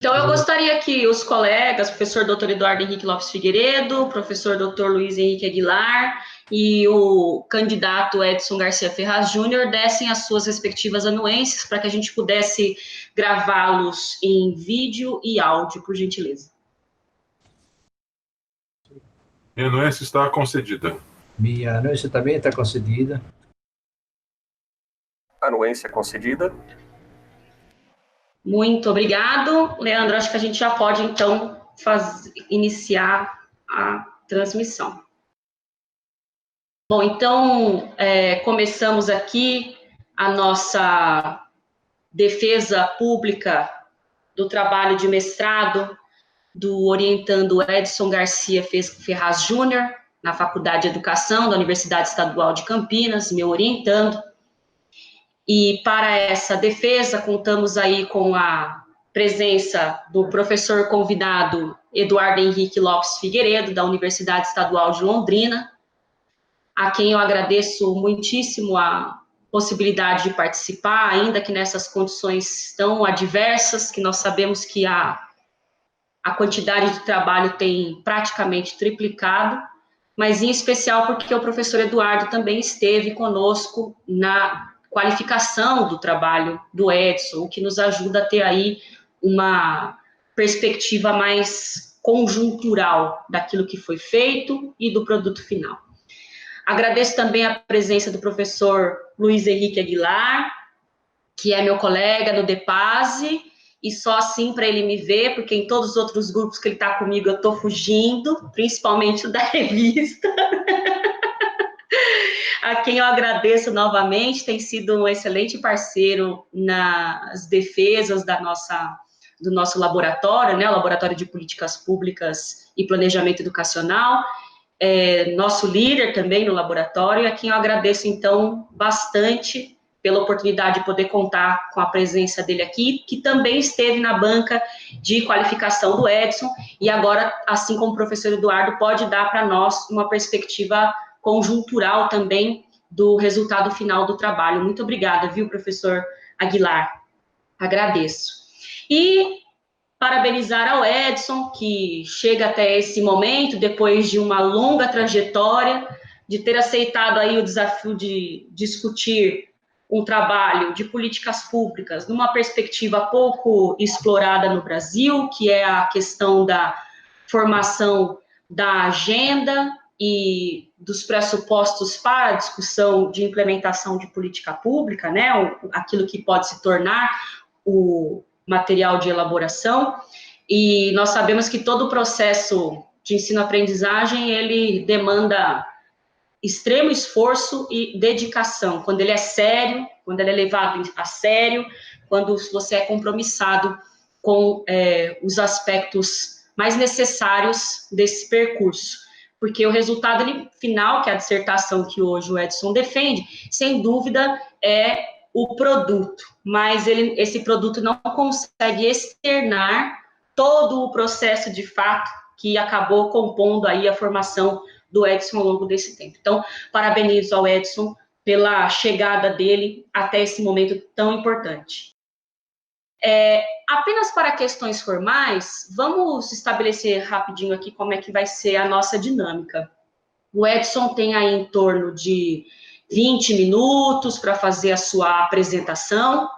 Então, eu gostaria que os colegas, professor Dr. Eduardo Henrique Lopes Figueiredo, professor Dr. Luiz Henrique Aguilar e o candidato Edson Garcia Ferraz Júnior dessem as suas respectivas anuências para que a gente pudesse gravá-los em vídeo e áudio, por gentileza. Minha anuência está concedida. Minha anuência também está concedida. Anuência concedida. Muito obrigado. Leandro, acho que a gente já pode, então, iniciar a transmissão. Bom, então, começamos aqui a nossa defesa pública do trabalho de mestrado do orientando Edson Garcia Ferraz Júnior, na Faculdade de Educação da Universidade Estadual de Campinas, meu orientando. E para essa defesa, contamos aí com a presença do professor convidado Eduardo Henrique Lopes Figueiredo, da Universidade Estadual de Londrina, a quem eu agradeço muitíssimo a possibilidade de participar, ainda que nessas condições tão adversas, que nós sabemos que a quantidade de trabalho tem praticamente triplicado, mas em especial porque o professor Eduardo também esteve conosco na qualificação do trabalho do Edson, o que nos ajuda a ter aí uma perspectiva mais conjuntural daquilo que foi feito e do produto final. Agradeço também a presença do professor Luiz Henrique Aguilar, que é meu colega no DEPASE, e só assim para ele me ver, porque em todos os outros grupos que ele está comigo eu estou fugindo, principalmente o da revista. A quem eu agradeço novamente, tem sido um excelente parceiro nas defesas do nosso laboratório, né, o Laboratório de Políticas Públicas e Planejamento Educacional, nosso líder também no laboratório, a quem eu agradeço, então, bastante pela oportunidade de poder contar com a presença dele aqui, que também esteve na banca de qualificação do Edson, e agora, assim como o professor Eduardo, pode dar para nós uma perspectiva conjuntural também do resultado final do trabalho. Muito obrigada, viu, professor Aguilar? Agradeço. E parabenizar ao Edson, que chega até esse momento, depois de uma longa trajetória, de ter aceitado aí o desafio de discutir um trabalho de políticas públicas numa perspectiva pouco explorada no Brasil, que é a questão da formação da agenda e dos pressupostos para a discussão de implementação de política pública, né, aquilo que pode se tornar o material de elaboração, e nós sabemos que todo o processo de ensino-aprendizagem, ele demanda extremo esforço e dedicação, quando ele é sério, quando ele é levado a sério, quando você é compromissado com os aspectos mais necessários desse percurso, porque o resultado final, que é a dissertação que hoje o Edson defende, sem dúvida é o produto, mas esse produto não consegue externar todo o processo de fato que acabou compondo aí a formação do Edson ao longo desse tempo. Então, parabenizo ao Edson pela chegada dele até esse momento tão importante. Apenas para questões formais, vamos estabelecer rapidinho aqui como é que vai ser a nossa dinâmica. O Edson tem aí em torno de 20 minutos para fazer a sua apresentação.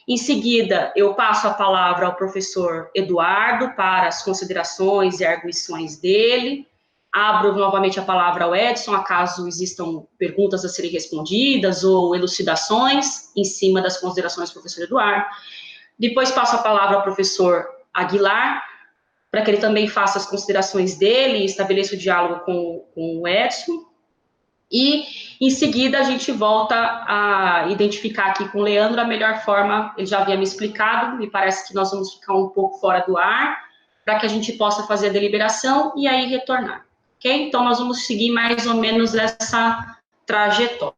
Em seguida, eu passo a palavra ao professor Eduardo para as considerações e arguições dele. Abro novamente a palavra ao Edson, acaso existam perguntas a serem respondidas ou elucidações em cima das considerações do professor Eduardo. Depois passo a palavra ao professor Aguilar, para que ele também faça as considerações dele e estabeleça o diálogo com o Edson. E, em seguida, a gente volta a identificar aqui com o Leandro a melhor forma, ele já havia me explicado, me parece que nós vamos ficar um pouco fora do ar, para que a gente possa fazer a deliberação e aí retornar, ok? Então, nós vamos seguir mais ou menos essa trajetória.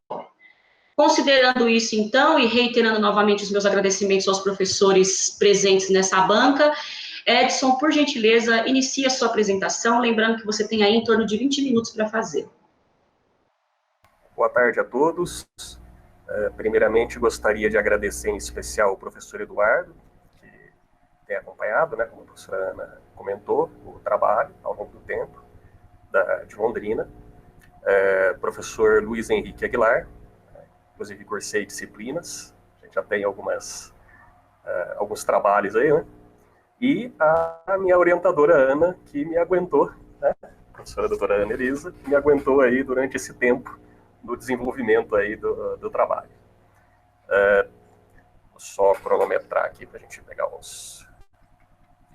Considerando isso, então, e reiterando novamente os meus agradecimentos aos professores presentes nessa banca, Edson, por gentileza, inicie a sua apresentação, lembrando que você tem aí em torno de 20 minutos para fazer. Boa tarde a todos. Primeiramente, gostaria de agradecer em especial ao professor Eduardo, que tem acompanhado, né, como a professora Ana comentou, o trabalho ao longo do tempo de Londrina. Professor Luiz Henrique Aguilar, inclusive cursei disciplinas, a gente já tem alguns trabalhos aí, né? E a minha orientadora Ana, que me aguentou, né? A professora doutora Ana Elisa, me aguentou aí durante esse tempo do desenvolvimento aí do trabalho. Vou só cronometrar aqui para a gente pegar uns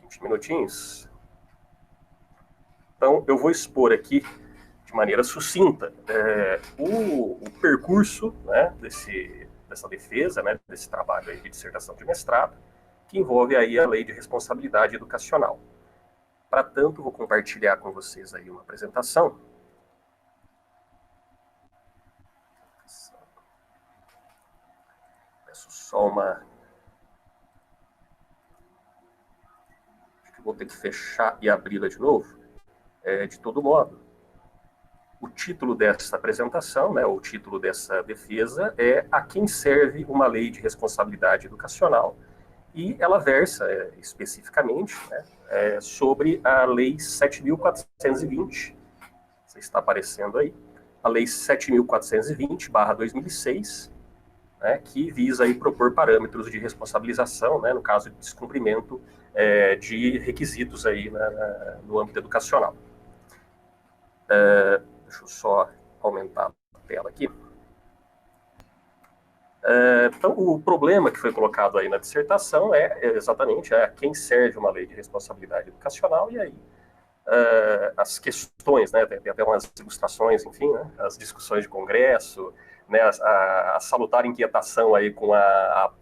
20 minutinhos. Então, eu vou expor aqui, de maneira sucinta, o percurso, né, dessa defesa, né, desse trabalho aí de dissertação de mestrado, que envolve aí a Lei de Responsabilidade Educacional. Para tanto, vou compartilhar com vocês aí uma apresentação. Peço só uma... Acho que vou ter que fechar e abri-la de novo. De todo modo, o título dessa apresentação, né, o título dessa defesa é A Quem Serve uma Lei de Responsabilidade Educacional, e ela versa especificamente, né, sobre a Lei 7.420, você está aparecendo aí, a Lei 7.420/2006, né, que visa aí propor parâmetros de responsabilização, né, no caso de descumprimento de requisitos aí no âmbito educacional. Deixa eu só aumentar a tela aqui. Então, o problema que foi colocado aí na dissertação é exatamente a quem serve uma lei de responsabilidade educacional, e aí as questões, né, tem até umas ilustrações, enfim, né, as discussões de congresso, né, a salutar inquietação aí com a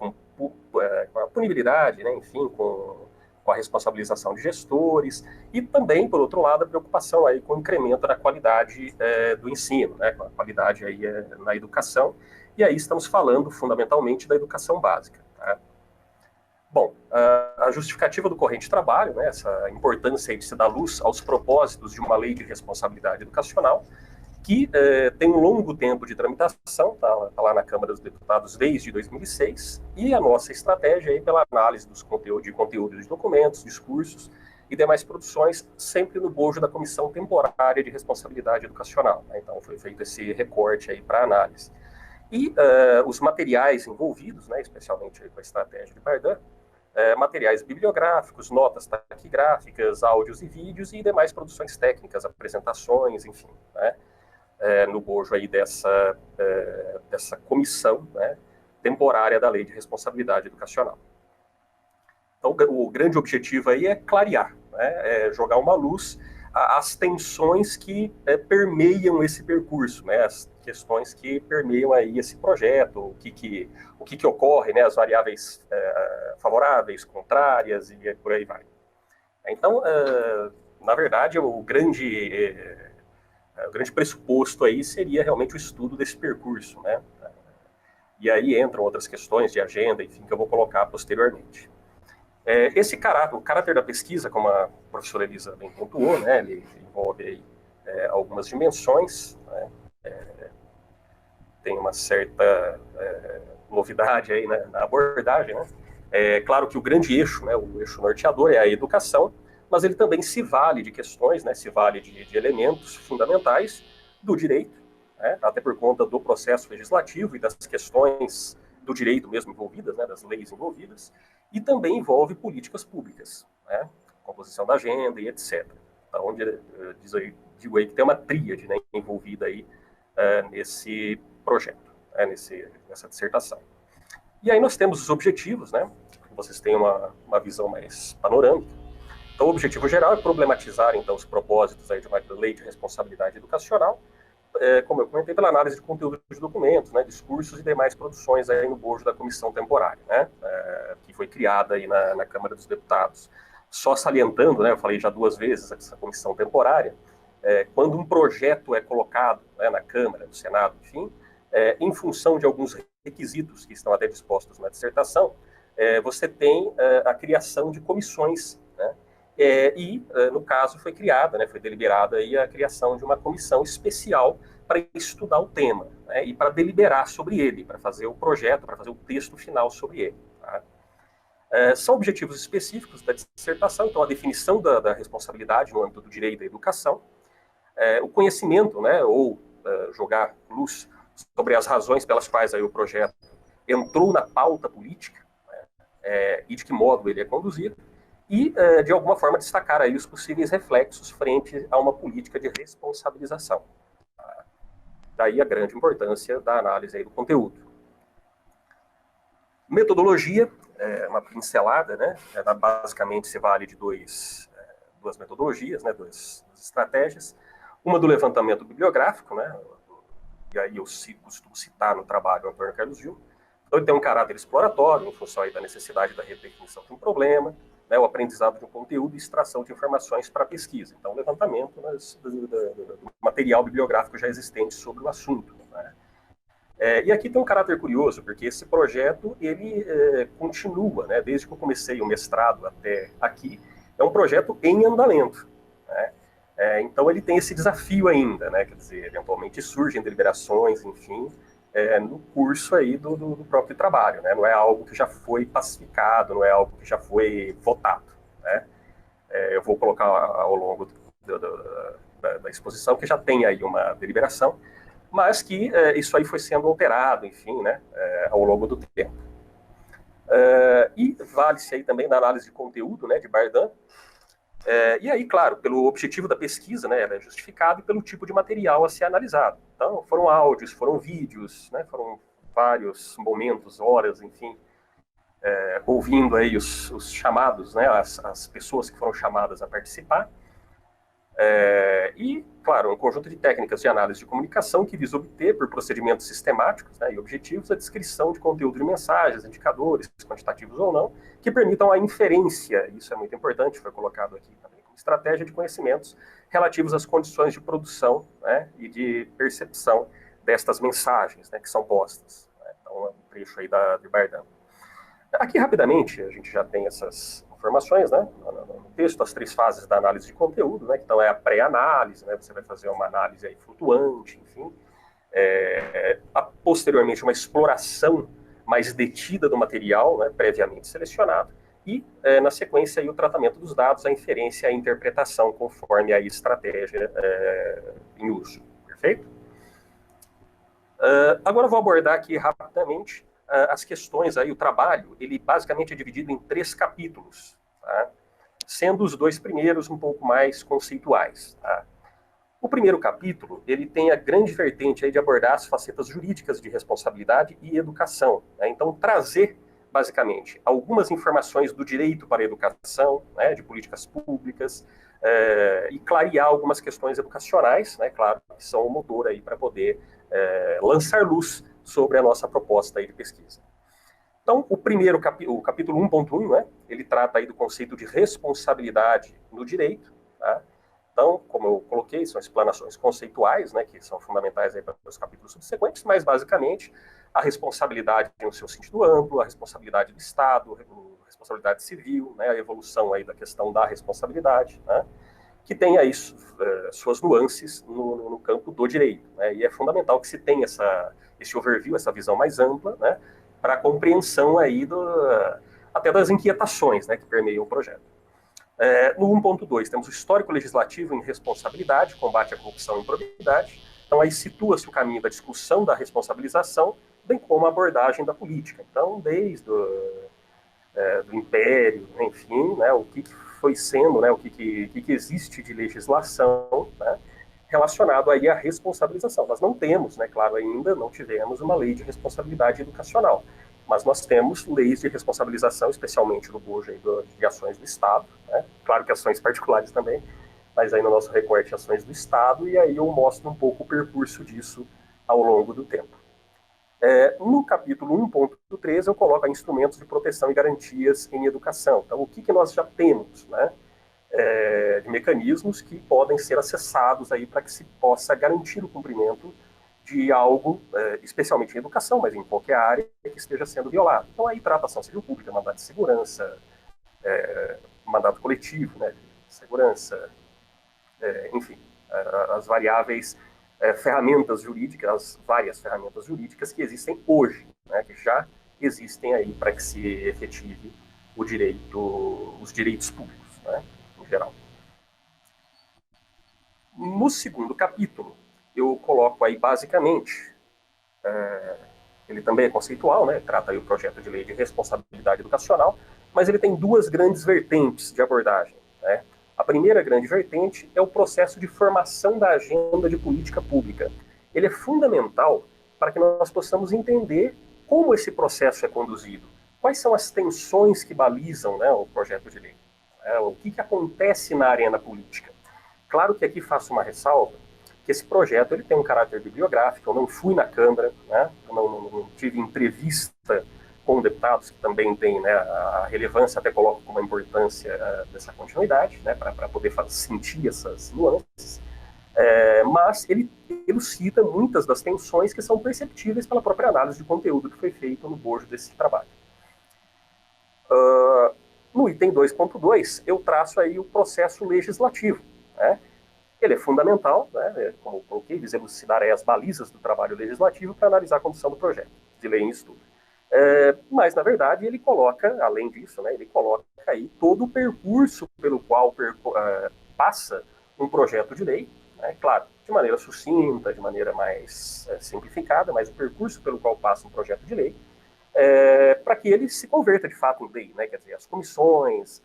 punibilidade, né, enfim, com a responsabilização de gestores, e também, por outro lado, a preocupação aí com o incremento da qualidade do ensino, né, com a qualidade aí na educação, e aí estamos falando fundamentalmente da educação básica. Tá? Bom, a justificativa do corrente trabalho, né, essa importância de se dar luz aos propósitos de uma lei de responsabilidade educacional, que tem um longo tempo de tramitação, está lá na Câmara dos Deputados desde 2006, e a nossa estratégia aí pela análise dos conteúdos de documentos, discursos e demais produções, sempre no bojo da Comissão Temporária de Responsabilidade Educacional. Né? Então, foi feito esse recorte aí para análise. E os materiais envolvidos, né, especialmente com a estratégia de Bardan, materiais bibliográficos, notas taquigráficas, áudios e vídeos e demais produções técnicas, apresentações, enfim, né? No bojo aí dessa comissão, né, temporária da Lei de Responsabilidade Educacional. Então, o grande objetivo aí é clarear, né, jogar uma luz às tensões que permeiam esse percurso, né, as questões que permeiam aí esse projeto, o que ocorre, né, as variáveis favoráveis, contrárias e por aí vai. Então, na verdade, o grande pressuposto aí seria realmente o estudo desse percurso, né? E aí entram outras questões de agenda, enfim, que eu vou colocar posteriormente. O caráter da pesquisa, como a professora Elisa bem pontuou, né, ele envolve aí, algumas dimensões, né, tem uma certa novidade aí, né, na abordagem, né? Claro que o grande eixo, né, o eixo norteador é a educação, mas ele também se vale de questões, né, se vale de elementos fundamentais do direito, né, até por conta do processo legislativo e das questões do direito mesmo envolvidas, né, das leis envolvidas, e também envolve políticas públicas, né, composição da agenda e etc. Então, digo aí que tem uma tríade, né, envolvida aí nesse projeto, né, nessa dissertação. E aí nós temos os objetivos, né, que vocês têm uma visão mais panorâmica. Então, o objetivo geral é problematizar, então, os propósitos aí de uma lei de responsabilidade educacional, como eu comentei, pela análise de conteúdo de documentos, né, discursos e demais produções aí no bojo da comissão temporária, né, que foi criada aí na Câmara dos Deputados. Só salientando, né, eu falei já 2 vezes essa comissão temporária, quando um projeto é colocado, né, na Câmara, no Senado, enfim, em função de alguns requisitos que estão até dispostos na dissertação, você tem a criação de comissões, né, no caso, foi criada, né, foi deliberada aí a criação de uma comissão especial para estudar o tema, né, e para deliberar sobre ele, para fazer o projeto, para fazer o texto final sobre ele. Tá? São objetivos específicos da dissertação, então a definição da responsabilidade no âmbito do direito à educação, o conhecimento, né, ou jogar luz sobre as razões pelas quais aí o projeto entrou na pauta política, e de que modo ele é conduzido, e, de alguma forma, destacar aí os possíveis reflexos frente a uma política de responsabilização. Daí a grande importância da análise aí do conteúdo. Metodologia, uma pincelada, né? Basicamente se vale de duas metodologias, né? Duas estratégias. Uma do levantamento bibliográfico, né? E aí eu costumo citar no trabalho o Antônio Carlos Gil. Então ele tem um caráter exploratório, em função aí da necessidade da redefinição de um problema, né? O aprendizado de um conteúdo e extração de informações para pesquisa. Então, o levantamento do material bibliográfico já existente sobre o assunto, né? E aqui tem um caráter curioso, porque esse projeto, ele continua, né, desde que eu comecei o mestrado até aqui, é um projeto em andamento, né? Então ele tem esse desafio ainda, né, quer dizer, eventualmente surgem deliberações, enfim, no curso aí do próprio trabalho, né? Não é algo que já foi pacificado, não é algo que já foi votado, né? Eu vou colocar ao longo da exposição que já tem aí uma deliberação, mas que isso aí foi sendo alterado, enfim, né, ao longo do tempo. E vale-se aí também da análise de conteúdo, né, de Bardan. E aí, claro, pelo objetivo da pesquisa, né, ela é justificada, e pelo tipo de material a ser analisado. Então, foram áudios, foram vídeos, né, foram vários momentos, horas, enfim, ouvindo aí os chamados, né, as pessoas que foram chamadas a participar. E, claro, um conjunto de técnicas de análise de comunicação que visa obter, por procedimentos sistemáticos, né, e objetivos, a descrição de conteúdo de mensagens, indicadores, quantitativos ou não, que permitam a inferência, isso é muito importante, foi colocado aqui também como estratégia de conhecimentos relativos às condições de produção, né, e de percepção destas mensagens, né, que são postas, né? Então, é um trecho aí de Bardan. Aqui, rapidamente, a gente já tem essas informações, né, no texto, as 3 fases da análise de conteúdo, né, então é a pré-análise, né, você vai fazer uma análise aí flutuante, enfim, posteriormente uma exploração mais detida do material, né, previamente selecionado, e, na sequência, aí, o tratamento dos dados, a inferência e a interpretação conforme a estratégia em uso, perfeito? Agora eu vou abordar aqui rapidamente as questões aí, o trabalho, ele basicamente é dividido em 3 capítulos, tá? Sendo os 2 primeiros um pouco mais conceituais, tá? O primeiro capítulo, ele tem a grande vertente aí de abordar as facetas jurídicas de responsabilidade e educação, né? Então, trazer, basicamente, algumas informações do direito para a educação, né, de políticas públicas, e clarear algumas questões educacionais, né, claro, que são o motor aí para poder lançar luz sobre a nossa proposta aí de pesquisa. Então, o capítulo 1.1, né, ele trata aí do conceito de responsabilidade no direito, tá? Então, como eu coloquei, são explanações conceituais, né, que são fundamentais aí para os capítulos subsequentes, mas, basicamente, a responsabilidade no seu sentido amplo, a responsabilidade do Estado, a responsabilidade civil, né, a evolução aí da questão da responsabilidade, né, que tem aí suas nuances no campo do direito, né, e é fundamental que se tenha esse overview, essa visão mais ampla, né, para a compreensão aí até das inquietações, né, que permeiam o projeto. No 1.2 temos o histórico legislativo em responsabilidade, combate à corrupção e improbidade. Então aí situa-se o caminho da discussão da responsabilização, bem como a abordagem da política. Então, desde do Império, enfim, né, o que foi sendo, né, o que existe de legislação, né, relacionado aí à responsabilização. Nós não temos, né, claro, ainda não tivemos uma lei de responsabilidade educacional, mas nós temos leis de responsabilização, especialmente no bojo aí de ações do Estado, né, claro que ações particulares também, mas aí no nosso recorte ações do Estado, e aí eu mostro um pouco o percurso disso ao longo do tempo. No capítulo 1.3 eu coloco instrumentos de proteção e garantias em educação. Então, o que nós já temos, né, de mecanismos que podem ser acessados aí para que se possa garantir o cumprimento de algo, especialmente em educação, mas em qualquer área que esteja sendo violado. Então, aí trata ação civil pública, mandato de segurança, mandato coletivo, né, de segurança, enfim, as variáveis ferramentas jurídicas, as várias ferramentas jurídicas que existem hoje, né, que já existem aí para que se efetive os direitos públicos, né, em geral. No segundo capítulo, eu coloco aí basicamente, ele também é conceitual, né, trata aí o projeto de lei de responsabilidade educacional, mas ele tem duas grandes vertentes de abordagem, né. A primeira grande vertente é o processo de formação da agenda de política pública. Ele é fundamental para que nós possamos entender como esse processo é conduzido, quais são as tensões que balizam, né, o projeto de lei, o que acontece na arena política. Claro que aqui faço uma ressalva, que esse projeto ele tem um caráter bibliográfico, eu não fui na Câmara, né, eu não tive entrevista com deputados, que também tem, né, a relevância, até coloco como a importância dessa continuidade, né, para poder sentir essas nuances, mas ele elucida muitas das tensões que são perceptíveis pela própria análise de conteúdo que foi feito no bojo desse trabalho. No item 2.2, eu traço aí o processo legislativo, né. Ele é fundamental, né, como eu coloquei, visa elucidar as balizas do trabalho legislativo para analisar a condução do projeto de lei em estudo. Mas, na verdade, ele coloca, além disso, né, ele coloca aí todo o percurso pelo qual passa um projeto de lei, né, claro, de maneira sucinta, de maneira mais simplificada, mas o percurso pelo qual passa um projeto de lei, para que ele se converta de fato em lei, né, quer dizer, as comissões,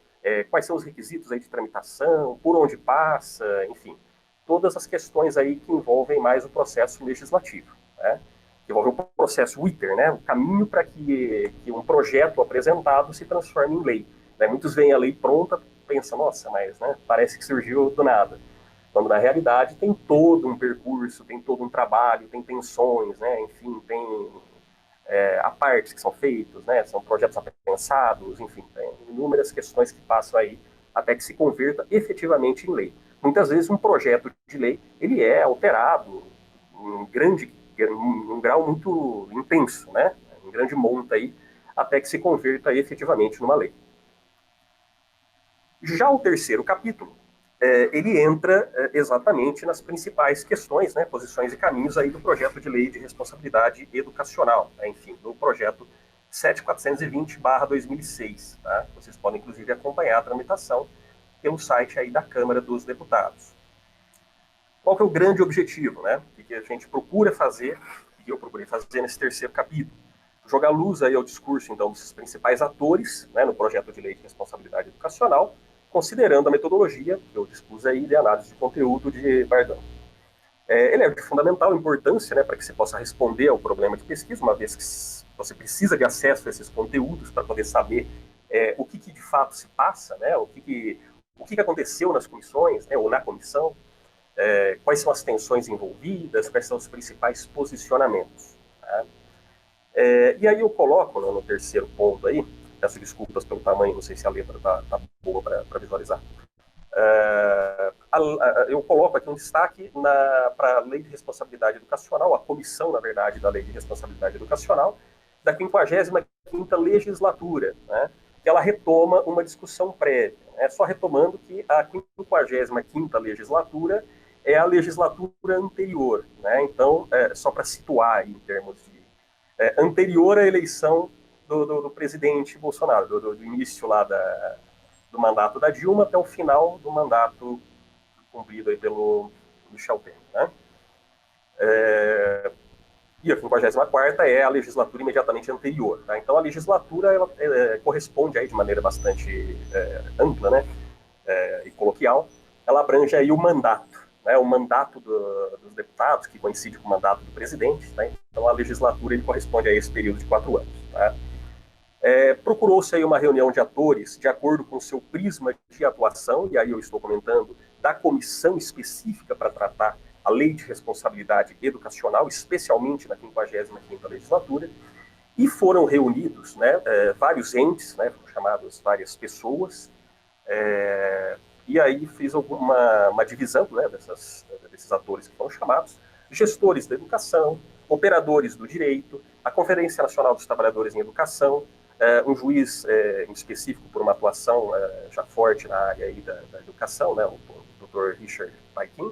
quais são os requisitos aí de tramitação, por onde passa, enfim, todas as questões aí que envolvem mais o processo legislativo, né? Que envolve o processo ITER, né? O caminho para que um projeto apresentado se transforme em lei, né? Muitos veem a lei pronta, pensam, nossa, mas, né, parece que surgiu do nada, quando na realidade tem todo um percurso, tem todo um trabalho, tem tensões, né? Enfim, tem a partes que são feitos, né? São projetos apensados, enfim, tem inúmeras questões que passam aí até que se converta efetivamente em lei. Muitas vezes um projeto de lei ele é alterado em um grau muito intenso, né? Em grande monta aí, até que se converta efetivamente numa lei. Já o terceiro capítulo, ele entra exatamente nas principais questões, né, posições e caminhos aí do projeto de lei de responsabilidade educacional, né, enfim, do projeto 7420/2006. Tá? Vocês podem, inclusive, acompanhar a tramitação pelo site aí da Câmara dos Deputados. Qual que é o grande objetivo, né? O que a gente procura fazer, o que eu procurei fazer nesse terceiro capítulo? Jogar luz aí ao discurso, então, dos principais atores, né, no projeto de lei de responsabilidade educacional, considerando a metodologia que eu dispus aí de análise de conteúdo de Bardão. Ele é de fundamental importância, né, para que você possa responder ao problema de pesquisa, uma vez que você precisa de acesso a esses conteúdos para poder saber o que de fato se passa, né, o que aconteceu nas comissões, né, ou na comissão, quais são as tensões envolvidas, quais são os principais posicionamentos. Tá? E aí eu coloco, né, no terceiro ponto aí, peço desculpas pelo tamanho, não sei se a letra está boa para visualizar. Eu coloco aqui um destaque para a Lei de Responsabilidade Educacional, a comissão, na verdade, da Lei de Responsabilidade Educacional, da 55ª legislatura, né, que ela retoma uma discussão prévia. Né, só retomando que a 55ª legislatura é a legislatura anterior. Né, então, só para situar aí, em termos de anterior à eleição do presidente Bolsonaro, do início lá do mandato da Dilma até o final do mandato cumprido aí pelo Michel Temer. Né? E a 54ª é a legislatura imediatamente anterior. Tá? Então a legislatura ela, corresponde aí de maneira bastante ampla, né? E coloquial, ela abrange aí o mandato. Né? O mandato dos deputados, que coincide com o mandato do presidente. Tá? Então a legislatura ele corresponde a esse período de 4 anos. Tá? Procurou-se aí uma reunião de atores de acordo com o seu prisma de atuação, e aí eu estou comentando da comissão específica para tratar a Lei de Responsabilidade Educacional, especialmente na 55ª legislatura, e foram reunidos, né, vários entes, né, foram chamadas várias pessoas, e aí fiz uma divisão, né, desses atores que foram chamados, gestores da educação, operadores do direito, a Conferência Nacional dos Trabalhadores em Educação, um juiz em específico por uma atuação já forte na área aí da educação, né, o Dr. Richard Paikin,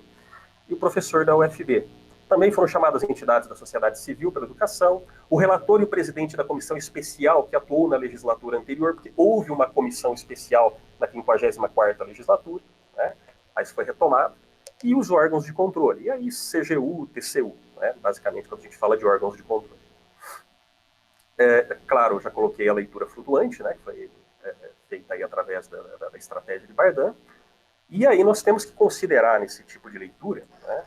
e o professor da UFB. Também foram chamadas entidades da sociedade civil pela educação, o relator e o presidente da comissão especial que atuou na legislatura anterior, porque houve uma comissão especial na 54ª legislatura, né? Aí isso foi retomado, e os órgãos de controle, e aí CGU, TCU, né? Basicamente quando a gente fala de órgãos de controle. Claro, eu já coloquei a leitura flutuante, né? Que foi feita aí através da estratégia de Bardan, e aí nós temos que considerar nesse tipo de leitura, né,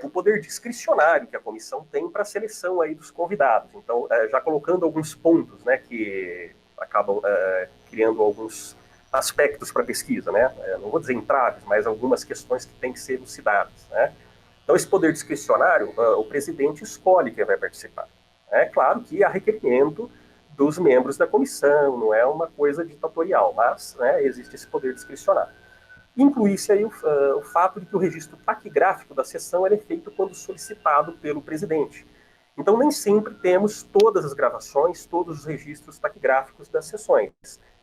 o poder discricionário que a comissão tem para a seleção aí dos convidados. Então, já colocando alguns pontos, né, que acabam criando alguns aspectos para a pesquisa, né? Não vou dizer entraves, mas algumas questões que têm que ser elucidadas, né? Então, esse poder discricionário, o presidente escolhe quem vai participar. É claro que há requerimento dos membros da comissão, não é uma coisa ditatorial, mas, né, existe esse poder discricionário. Inclui-se aí o fato de que o registro taquigráfico da sessão é feito quando solicitado pelo presidente. Então, nem sempre temos todas as gravações, todos os registros taquigráficos das sessões.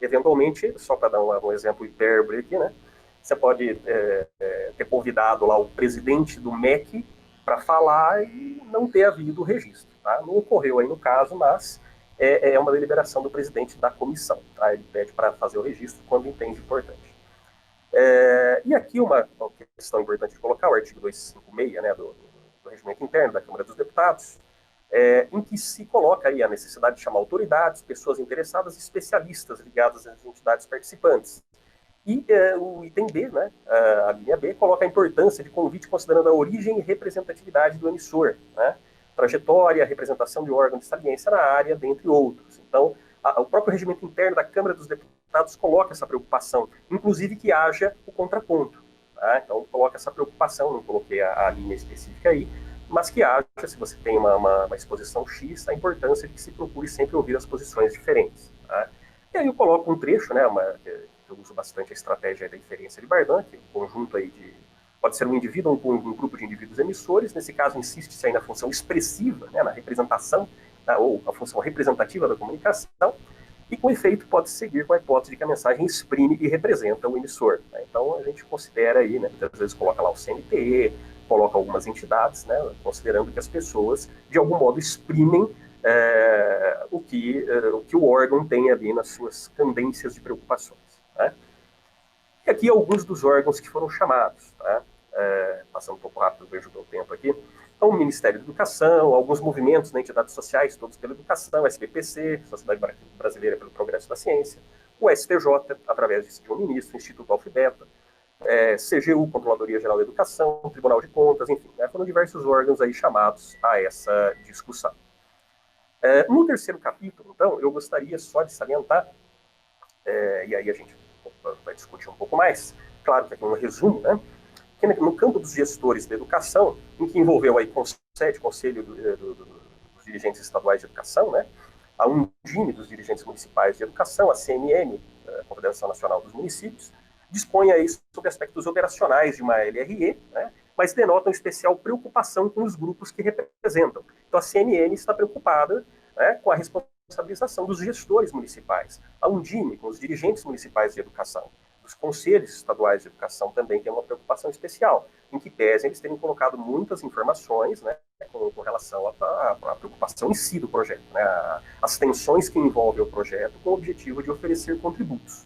Eventualmente, só para dar um exemplo hipérbole aqui, né, você pode ter convidado lá o presidente do MEC para falar e não ter havido o registro. Tá? Não ocorreu aí no caso, mas é uma deliberação do presidente da comissão. Tá? Ele pede para fazer o registro quando entende importante. E aqui uma questão importante de colocar, o artigo 256, né, do Regimento Interno da Câmara dos Deputados, em que se coloca aí a necessidade de chamar autoridades, pessoas interessadas e especialistas ligadas às entidades participantes. E o item B, né, a linha B, coloca a importância de convite considerando a origem e representatividade do emissor, né, trajetória, representação de órgão de saliência na área, dentre outros. Então, o próprio regimento interno da Câmara dos Deputados coloca essa preocupação, inclusive que haja o contraponto. Tá? Então, coloca essa preocupação, não coloquei a linha específica aí, mas que haja, se você tem uma exposição X, a importância de que se procure sempre ouvir as posições diferentes. Tá? E aí eu coloco um trecho, né, eu uso bastante a estratégia da inferência de Bardan, que é um conjunto aí pode ser um indivíduo ou um grupo de indivíduos emissores, nesse caso insiste-se aí na função expressiva, né, na representação, ou a função representativa da comunicação, e com efeito pode seguir com a hipótese de que a mensagem exprime e representa o emissor. Né? Então a gente considera aí, né, muitas vezes coloca lá o CNTE, coloca algumas entidades, né, considerando que as pessoas de algum modo exprimem o que o órgão tem ali nas suas tendências de preocupações. Né? E aqui alguns dos órgãos que foram chamados, tá? Passando um pouco rápido, vejo o tempo aqui. Então, o Ministério da Educação, alguns movimentos, né, entidades sociais, todos pela educação, SBPC, Sociedade Brasileira pelo Progresso da Ciência, o STJ, através de um ministro, Instituto Alfibeta, CGU, Controladoria Geral da Educação, Tribunal de Contas, enfim, né, foram diversos órgãos aí chamados a essa discussão. No terceiro capítulo, então, eu gostaria só de salientar, e aí a gente vai discutir um pouco mais, claro que aqui é um resumo, né, que no campo dos gestores da educação, em que envolveu aí Conselho dos Dirigentes Estaduais de Educação, né, a Undime dos Dirigentes Municipais de Educação, a CNM, a Confederação Nacional dos Municípios, dispõe aí sobre aspectos operacionais de uma LRE, né, mas denotam especial preocupação com os grupos que representam. Então a CNM está preocupada, né, com a responsabilização dos gestores municipais, a Undime com os dirigentes municipais de educação, os conselhos estaduais de educação também tem uma preocupação especial, em que pese eles terem colocado muitas informações, né, com relação à preocupação em si do projeto, né, as tensões que envolvem o projeto com o objetivo de oferecer contributos.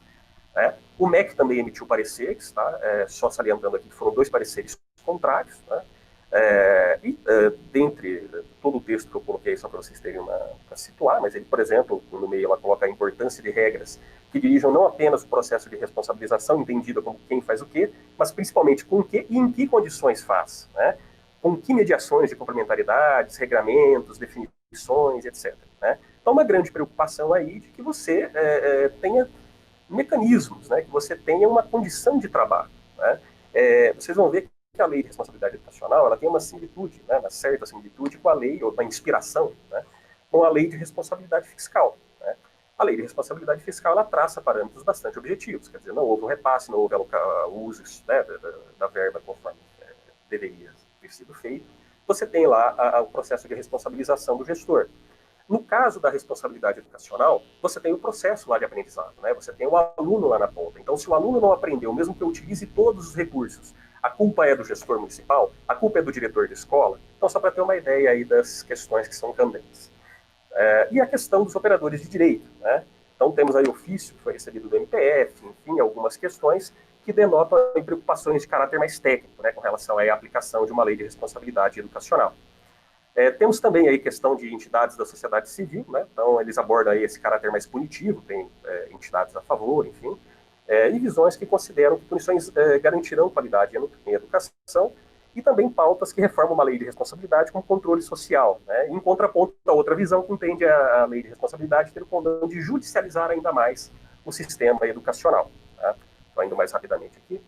Né. O MEC também emitiu pareceres, tá, só salientando aqui que foram 2 pareceres contrários, né, dentre todo o texto que eu coloquei, só para vocês terem para situar, mas ele, por exemplo, no meio ela coloca a importância de regras que dirijam não apenas o processo de responsabilização, entendida como quem faz o quê, mas principalmente com o quê e em que condições faz, né? Com que mediações de complementaridades, regramentos, definições, etc. Né? Então, uma grande preocupação aí de que você tenha mecanismos, né? Que você tenha uma condição de trabalho. Né? Vocês vão ver que a lei de responsabilidade educacional ela tem uma similitude, né? Uma certa similitude com a lei, ou uma inspiração, né? Com a lei de responsabilidade fiscal. Né? A lei de responsabilidade fiscal ela traça parâmetros bastante objetivos, quer dizer, não houve um repasse, não houve o uso, né, da verba conforme deveria ter sido feito. Você tem lá o processo de responsabilização do gestor. No caso da responsabilidade educacional, você tem o processo lá de aprendizado, né? Você tem o aluno lá na ponta. Então, se o aluno não aprendeu, mesmo que eu utilize todos os recursos, A culpa é do gestor municipal? A culpa é do diretor de escola? Então, só para ter uma ideia aí das questões que são candentes. E a questão dos operadores de direito, né? Então, temos aí o ofício que foi recebido do MPF, enfim, algumas questões que denotam preocupações de caráter mais técnico, né, com relação à aplicação de uma lei de responsabilidade educacional. Temos também aí questão de entidades da sociedade civil, né? Então eles abordam aí esse caráter mais punitivo, tem entidades a favor, enfim, e visões que consideram que punições garantirão qualidade em educação, e também pautas que reformam uma lei de responsabilidade com controle social, né? Em contraponto a outra visão que entende a lei de responsabilidade ter o condão de judicializar ainda mais o sistema educacional. Tá? Estou indo mais rapidamente aqui.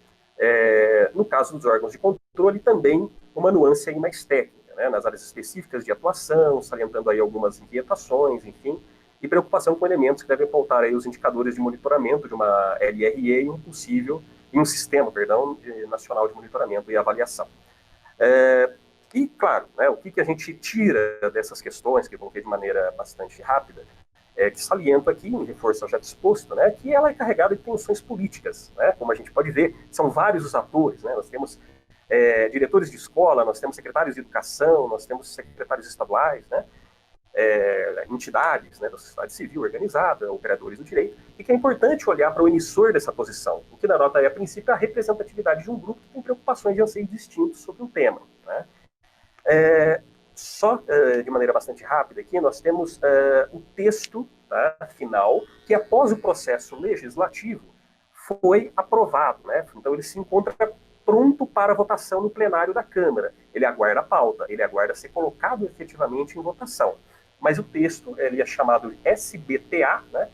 No caso dos órgãos de controle, também uma nuance aí mais técnica, né? Nas áreas específicas de atuação, salientando aí algumas inquietações, enfim, e preocupação com elementos que devem pautar aí os indicadores de monitoramento de uma LRE e um sistema, nacional de monitoramento e avaliação. E, claro, né, o que a gente tira dessas questões, que eu coloquei de maneira bastante rápida, que saliento aqui, em reforço ao já disposto, né, que ela é carregada de tensões políticas, né, como a gente pode ver, são vários os atores, né, nós temos diretores de escola, nós temos secretários de educação, nós temos secretários estaduais, né, entidades, né, da sociedade civil organizada, operadores do direito, e que é importante olhar para o emissor dessa posição, o que na nota a princípio, é a representatividade de um grupo que tem preocupações e anseios distintos sobre um tema. Né? De maneira bastante rápida aqui, nós temos o texto, tá, final, que após o processo legislativo foi aprovado. Né? Então ele se encontra pronto para votação no plenário da Câmara. Ele aguarda a pauta, ele aguarda ser colocado efetivamente em votação. Mas o texto, ele é chamado SBTA, né?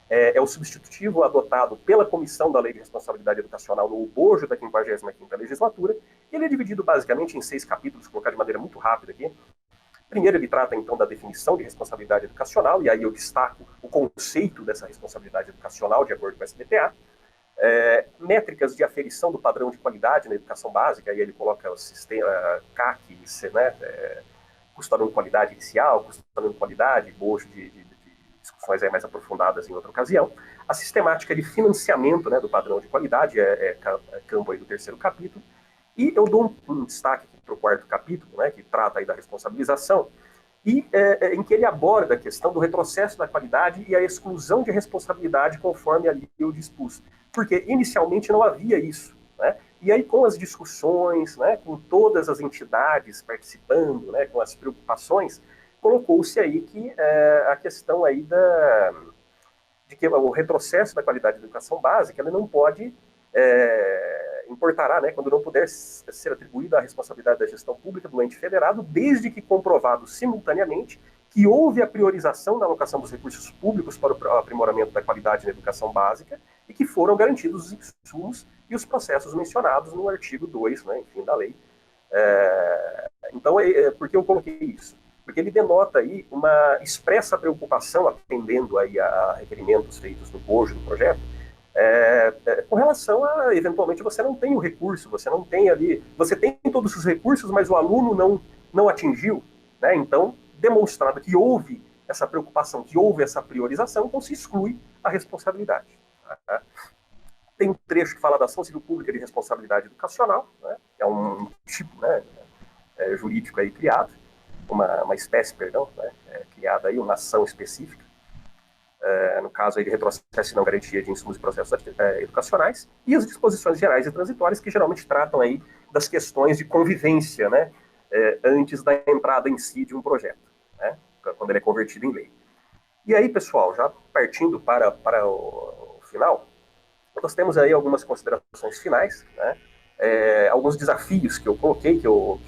É o substitutivo adotado pela Comissão da Lei de Responsabilidade Educacional no bojo da 55ª legislatura, e ele é dividido basicamente em 6 capítulos, vou colocar de maneira muito rápida aqui. Primeiro, ele trata, então, da definição de responsabilidade educacional, e aí eu destaco o conceito dessa responsabilidade educacional, de acordo com o SBTA. Métricas de aferição do padrão de qualidade na educação básica, aí ele coloca o sistema CAC, né, custo de qualidade inicial, custo de qualidade, bojo de discussões aí mais aprofundadas em outra ocasião. A sistemática de financiamento, né, do padrão de qualidade é campo aí do 3º capítulo. E eu dou um destaque para o 4º capítulo, né, que trata aí da responsabilização, e em que ele aborda a questão do retrocesso da qualidade e a exclusão de responsabilidade conforme ali eu dispus. Porque inicialmente não havia isso, né? E aí com as discussões, né, com todas as entidades participando, né, com as preocupações, colocou-se aí que a questão aí de que o retrocesso da qualidade da educação básica ele não pode importará, né, quando não puder ser atribuída a responsabilidade da gestão pública do ente federado, desde que comprovado simultaneamente que houve a priorização na alocação dos recursos públicos para o aprimoramento da qualidade na educação básica e que foram garantidos os insumos e os processos mencionados no artigo 2, né, enfim, da lei. Então, por que eu coloquei isso? Porque ele denota aí uma expressa preocupação, atendendo aí a requerimentos feitos no bojo do projeto, com relação a, eventualmente, você não tem o recurso, você não tem ali, você tem todos os recursos, mas o aluno não atingiu, né? Então, demonstrado que houve essa preocupação, que houve essa priorização, então se exclui a responsabilidade. Tá? Tem um trecho que fala da ação civil pública de responsabilidade educacional, né? Que é um tipo, né, jurídico aí criado, uma espécie, né, criada aí, uma ação específica, no caso aí de retrocesso e não garantia de insumos e processos educacionais, e as disposições gerais e transitórias, que geralmente tratam aí das questões de convivência, né, antes da entrada em si de um projeto, né, quando ele é convertido em lei. E aí, pessoal, já partindo para o final, nós temos aí algumas considerações finais, né, alguns desafios que eu coloquei, que eu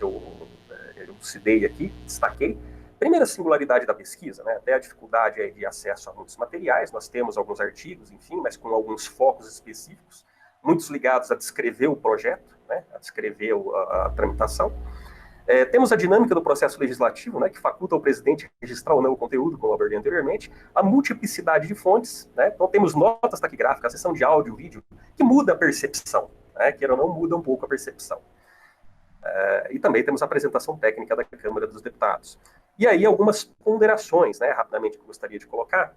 citei aqui, destaquei. Primeira singularidade da pesquisa, né, até a dificuldade de acesso a muitos materiais, nós temos alguns artigos, enfim, mas com alguns focos específicos, muitos ligados a descrever o projeto, né, a descrever a tramitação. Temos a dinâmica do processo legislativo, né, que faculta ao presidente registrar ou não o conteúdo, como eu abordei anteriormente, a multiplicidade de fontes, né, então temos notas taquigráficas, a seção de áudio, vídeo, que muda a percepção, né, queira ou não, muda um pouco a percepção. E também temos a apresentação técnica da Câmara dos Deputados. E aí algumas ponderações, né, rapidamente, que eu gostaria de colocar,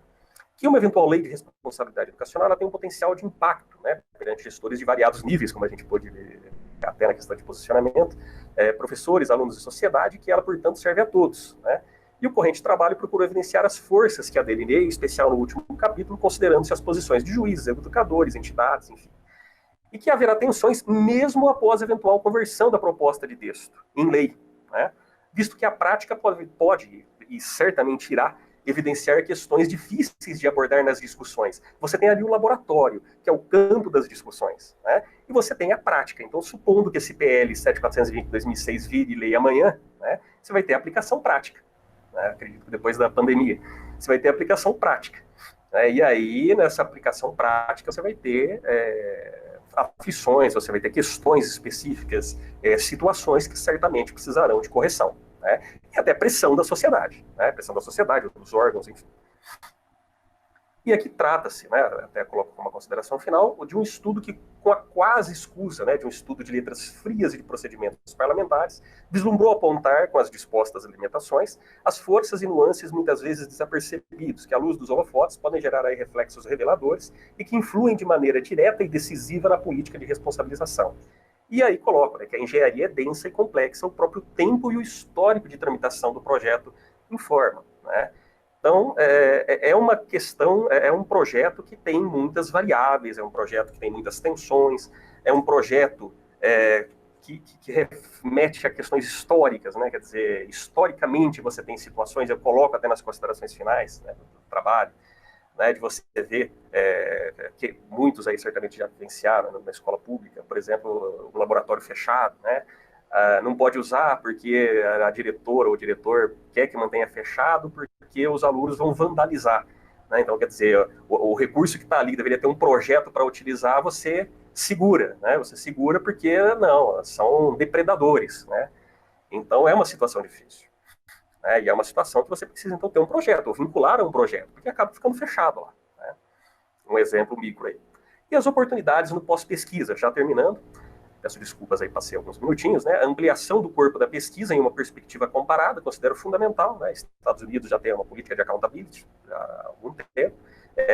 que uma eventual lei de responsabilidade educacional ela tem um potencial de impacto, né, perante gestores de variados níveis, como a gente pôde até na questão de posicionamento, professores, alunos e sociedade, que ela, portanto, serve a todos, né? E o corrente de trabalho procura evidenciar as forças que a delineei, em especial no último capítulo, considerando-se as posições de juízes, educadores, entidades, enfim. E que haverá tensões mesmo após eventual conversão da proposta de texto em lei, né? Visto que a prática pode e certamente irá evidenciar questões difíceis de abordar nas discussões. Você tem ali o laboratório, que é o campo das discussões, né? E você tem a prática. Então, supondo que esse PL 7420 de 2006 vire lei amanhã, né, você vai ter aplicação prática. Né? Acredito que depois da pandemia, você vai ter aplicação prática. Né? E aí, nessa aplicação prática, você vai ter aflições, você vai ter questões específicas, situações que certamente precisarão de correção. Né? E até pressão da sociedade, né? Pressão da sociedade, dos órgãos, enfim. E aqui trata-se, né, até coloco como uma consideração final, de um estudo que, com a quase escusa, né, de um estudo de letras frias e de procedimentos parlamentares, vislumbrou apontar, com as dispostas limitações, as forças e nuances muitas vezes desapercebidos, que, à luz dos holofotes, podem gerar aí reflexos reveladores e que influem de maneira direta e decisiva na política de responsabilização. E aí coloco, né, que a engenharia é densa e complexa, o próprio tempo e o histórico de tramitação do projeto informam, né? Então, é uma questão, é um projeto que tem muitas variáveis, é um projeto que tem muitas tensões, é um projeto que remete a questões históricas, né? Quer dizer, historicamente você tem situações, eu coloco até nas considerações finais, né, do trabalho, né, de você ver que muitos aí certamente já vivenciaram na escola pública, por exemplo, o laboratório fechado, né? Não pode usar porque a diretora ou o diretor quer que mantenha fechado porque os alunos vão vandalizar, né? Então, quer dizer, o recurso que está ali deveria ter um projeto para utilizar, você segura, né? Você segura porque, não, são depredadores, né? Então, é uma situação difícil, né? E é uma situação que você precisa, então, ter um projeto, ou vincular a um projeto, porque acaba ficando fechado lá, né? Um exemplo micro aí. E as oportunidades no pós-pesquisa, já terminando, peço desculpas aí, passei alguns minutinhos, né? A ampliação do corpo da pesquisa em uma perspectiva comparada, considero fundamental, né? Estados Unidos já tem uma política de accountability há algum tempo,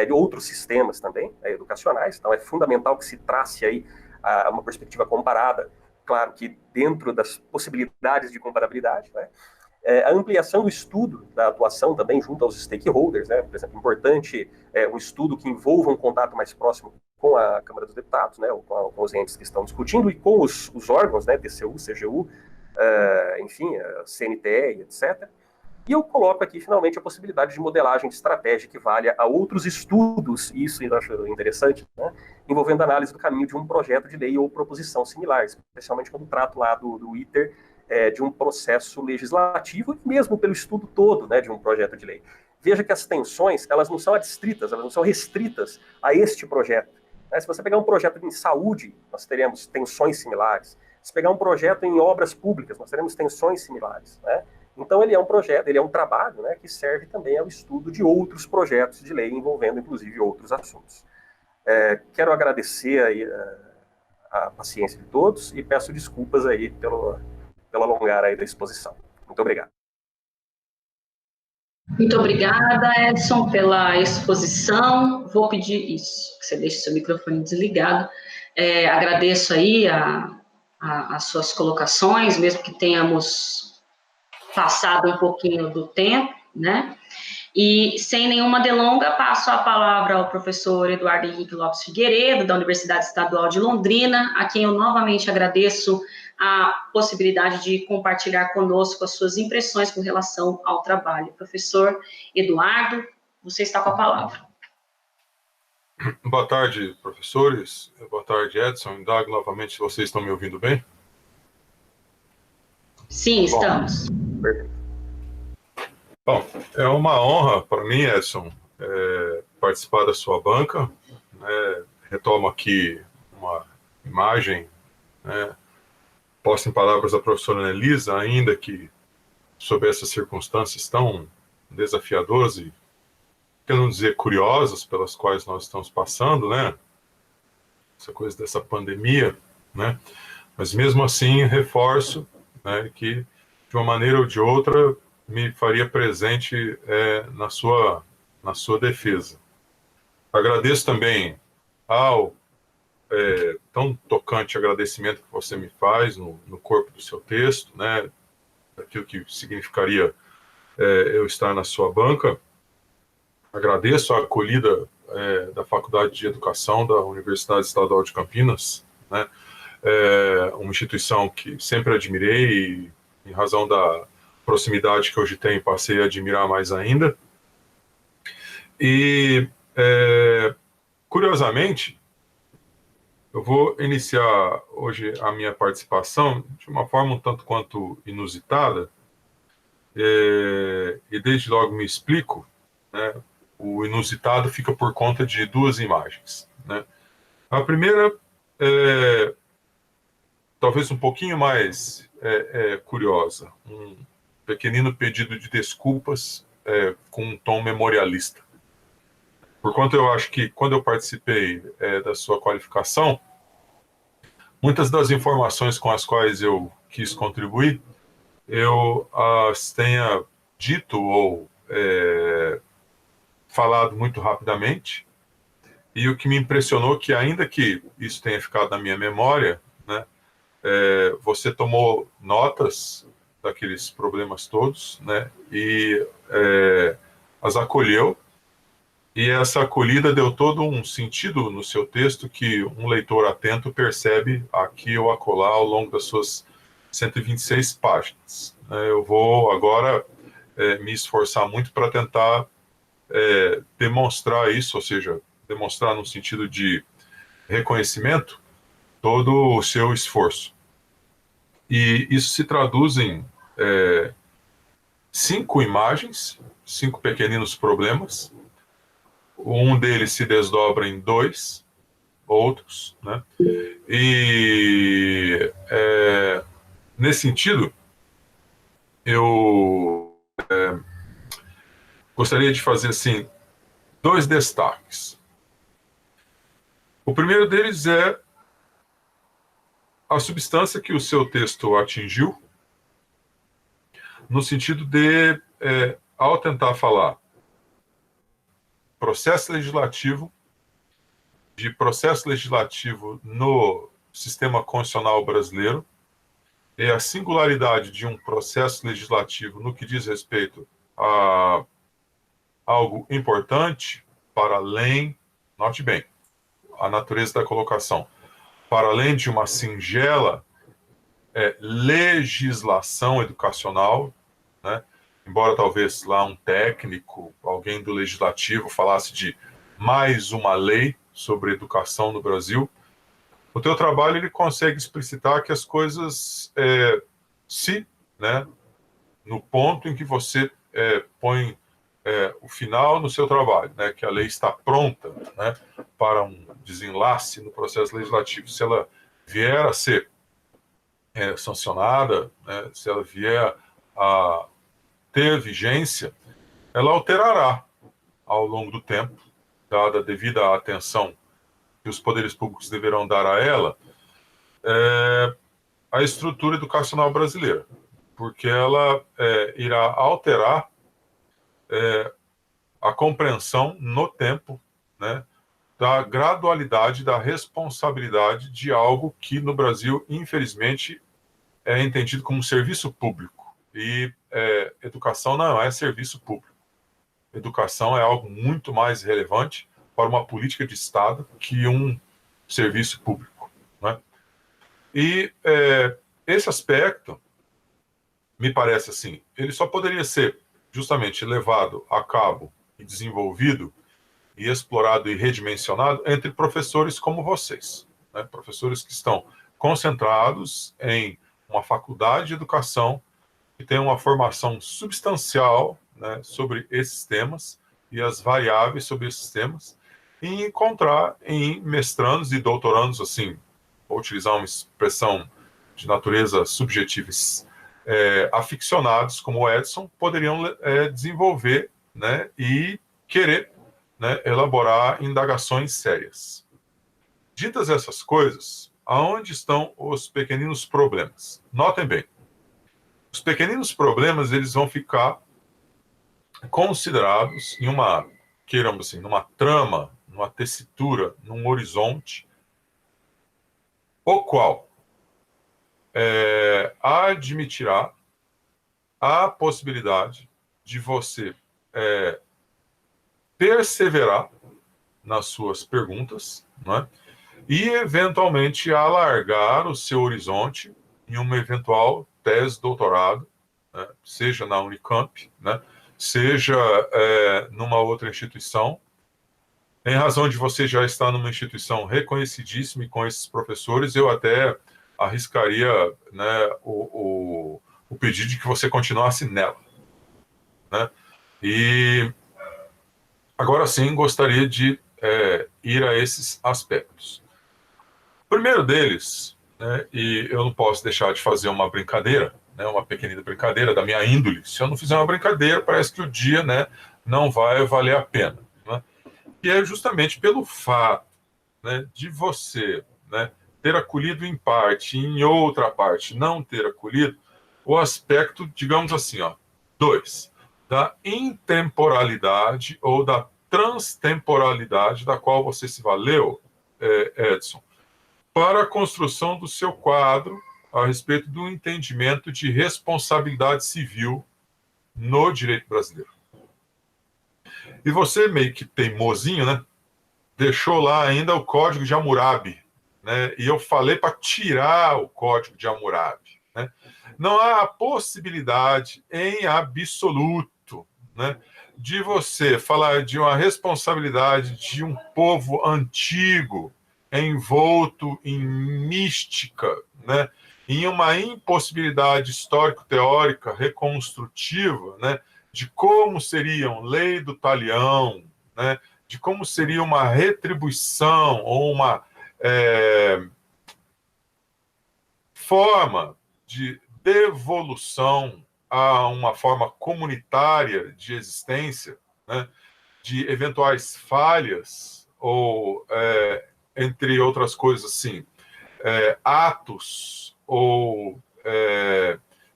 de outros sistemas também, educacionais, então é fundamental que se trace aí uma perspectiva comparada, claro que dentro das possibilidades de comparabilidade, né? A ampliação do estudo da atuação também junto aos stakeholders, né? Por exemplo, importante um estudo que envolva um contato mais próximo com a Câmara dos Deputados, né? Ou com os entes que estão discutindo e com os órgãos, né? TCU, CGU, enfim, CNTE, etc. E eu coloco aqui, finalmente, a possibilidade de modelagem de estratégia que valha a outros estudos, e isso eu acho interessante, né? Envolvendo análise do caminho de um projeto de lei ou proposição similares, especialmente quando trato lá do ITER, de um processo legislativo, e mesmo pelo estudo todo, né, de um projeto de lei. Veja que as tensões, elas não são adstritas, elas não são restritas a este projeto. Né? Se você pegar um projeto em saúde, nós teremos tensões similares. Se pegar um projeto em obras públicas, nós teremos tensões similares, né? Então, ele é um projeto, ele é um trabalho, né, que serve também ao estudo de outros projetos de lei, envolvendo, inclusive, outros assuntos. Quero agradecer aí a paciência de todos e peço desculpas aí pelo alongar aí da exposição. Muito obrigado. Muito obrigada, Edson, pela exposição. Vou pedir isso, que você deixe seu microfone desligado. Agradeço aí as suas colocações, mesmo que tenhamos passado um pouquinho do tempo, né? E, sem nenhuma delonga, passo a palavra ao professor Eduardo Henrique Lopes Figueiredo, da Universidade Estadual de Londrina, a quem eu novamente agradeço a possibilidade de compartilhar conosco as suas impressões com relação ao trabalho. Professor Eduardo, você está com a palavra. Boa tarde, professores. Boa tarde, Edson. Indago novamente se vocês estão me ouvindo bem. Sim, estamos. Bom, é uma honra para mim, Edson, participar da sua banca. Né? Retomo aqui uma imagem, né, posta em palavras da professora Nelisa, ainda que sob essas circunstâncias tão desafiadoras e, para não dizer curiosas, pelas quais nós estamos passando, né? Essa coisa dessa pandemia, né? Mas mesmo assim, reforço, né, que de uma maneira ou de outra me faria presente na sua defesa. Agradeço também ao tão tocante agradecimento que você me faz no corpo do seu texto, né, daquilo que significaria eu estar na sua banca. Agradeço a acolhida da Faculdade de Educação da Universidade Estadual de Campinas, né, uma instituição que sempre admirei e, em razão da proximidade que hoje tenho, passei a admirar mais ainda. E, curiosamente, eu vou iniciar hoje a minha participação de uma forma um tanto quanto inusitada, e desde logo me explico, né? O inusitado fica por conta de duas imagens, né? A primeira é talvez um pouquinho mais curiosa, um pequenino pedido de desculpas com um tom memorialista. Porquanto eu acho que, quando eu participei da sua qualificação, muitas das informações com as quais eu quis contribuir, eu as tenha dito ou falado muito rapidamente, e o que me impressionou que, ainda que isso tenha ficado na minha memória, né, você tomou notas daqueles problemas todos, né, e as acolheu, e essa acolhida deu todo um sentido no seu texto que um leitor atento percebe aqui ou acolá ao longo das suas 126 páginas. Eu vou agora me esforçar muito para tentar demonstrar isso, ou seja, demonstrar no sentido de reconhecimento todo o seu esforço. E isso se traduz em 5 imagens, 5 pequeninos problemas. Um deles se desdobra em 2 outros, né? E nesse sentido, eu gostaria de fazer assim 2 destaques. O primeiro deles é a substância que o seu texto atingiu, no sentido de, ao tentar falar de processo legislativo no sistema constitucional brasileiro, e a singularidade de um processo legislativo no que diz respeito a algo importante para além, note bem, a natureza da colocação, para além de uma singela legislação educacional, né? Embora talvez lá um técnico, alguém do legislativo falasse de mais uma lei sobre educação no Brasil, o teu trabalho ele consegue explicitar que as coisas né, no ponto em que você põe o final no seu trabalho, né, que a lei está pronta, né, para um desenlace no processo legislativo. Se ela vier a ser sancionada, né, se ela vier a ter vigência, ela alterará ao longo do tempo, dada a devida atenção que os poderes públicos deverão dar a ela, a estrutura educacional brasileira, porque ela irá alterar a compreensão no tempo, né, da gradualidade, da responsabilidade de algo que no Brasil, infelizmente, é entendido como serviço público. E educação não é serviço público. Educação é algo muito mais relevante para uma política de Estado que um serviço público, né? E esse aspecto, me parece assim, ele só poderia ser justamente levado a cabo e desenvolvido e explorado e redimensionado entre professores como vocês, né? Professores que estão concentrados em uma faculdade de educação que tem uma formação substancial, né, sobre esses temas e as variáveis sobre esses temas, e encontrar em mestrandos e doutorandos, assim, vou utilizar uma expressão de natureza subjetiva, aficionados como o Edson, poderiam desenvolver, né, e querer, né, elaborar indagações sérias. Ditas essas coisas, aonde estão os pequeninos problemas? Notem bem, os pequeninos problemas eles vão ficar considerados em uma, queiramos assim, numa trama, numa tessitura, num horizonte o qual admitirá a possibilidade de você perseverar nas suas perguntas, né? E, eventualmente, alargar o seu horizonte em uma eventual tese de doutorado, né? Seja na Unicamp, né? Seja numa outra instituição. Em razão de você já estar numa instituição reconhecidíssima e com esses professores, eu até arriscaria, né, o pedido de que você continuasse nela, né? E agora sim gostaria de ir a esses aspectos. O primeiro deles, né, e eu não posso deixar de fazer uma brincadeira, né, uma pequenina brincadeira da minha índole. Se eu não fizer uma brincadeira, parece que o dia, né, não vai valer a pena, né? E é justamente pelo fato, né, de você, né, ter acolhido em parte e em outra parte não ter acolhido, o aspecto, digamos assim, ó, 2, da intemporalidade ou da transtemporalidade da qual você se valeu, Edson, para a construção do seu quadro a respeito do entendimento de responsabilidade civil no direito brasileiro. E você, meio que teimosinho, né, deixou lá ainda o Código de Hammurabi, né, e eu falei para tirar o Código de Hammurabi, né. Não há a possibilidade em absoluto, né, de você falar de uma responsabilidade de um povo antigo envolto em mística, né, em uma impossibilidade histórico-teórica reconstrutiva, né, de como seriam lei do talião, né, de como seria uma retribuição ou uma forma de devolução a uma forma comunitária de existência, né, de eventuais falhas ou, entre outras coisas assim, atos ou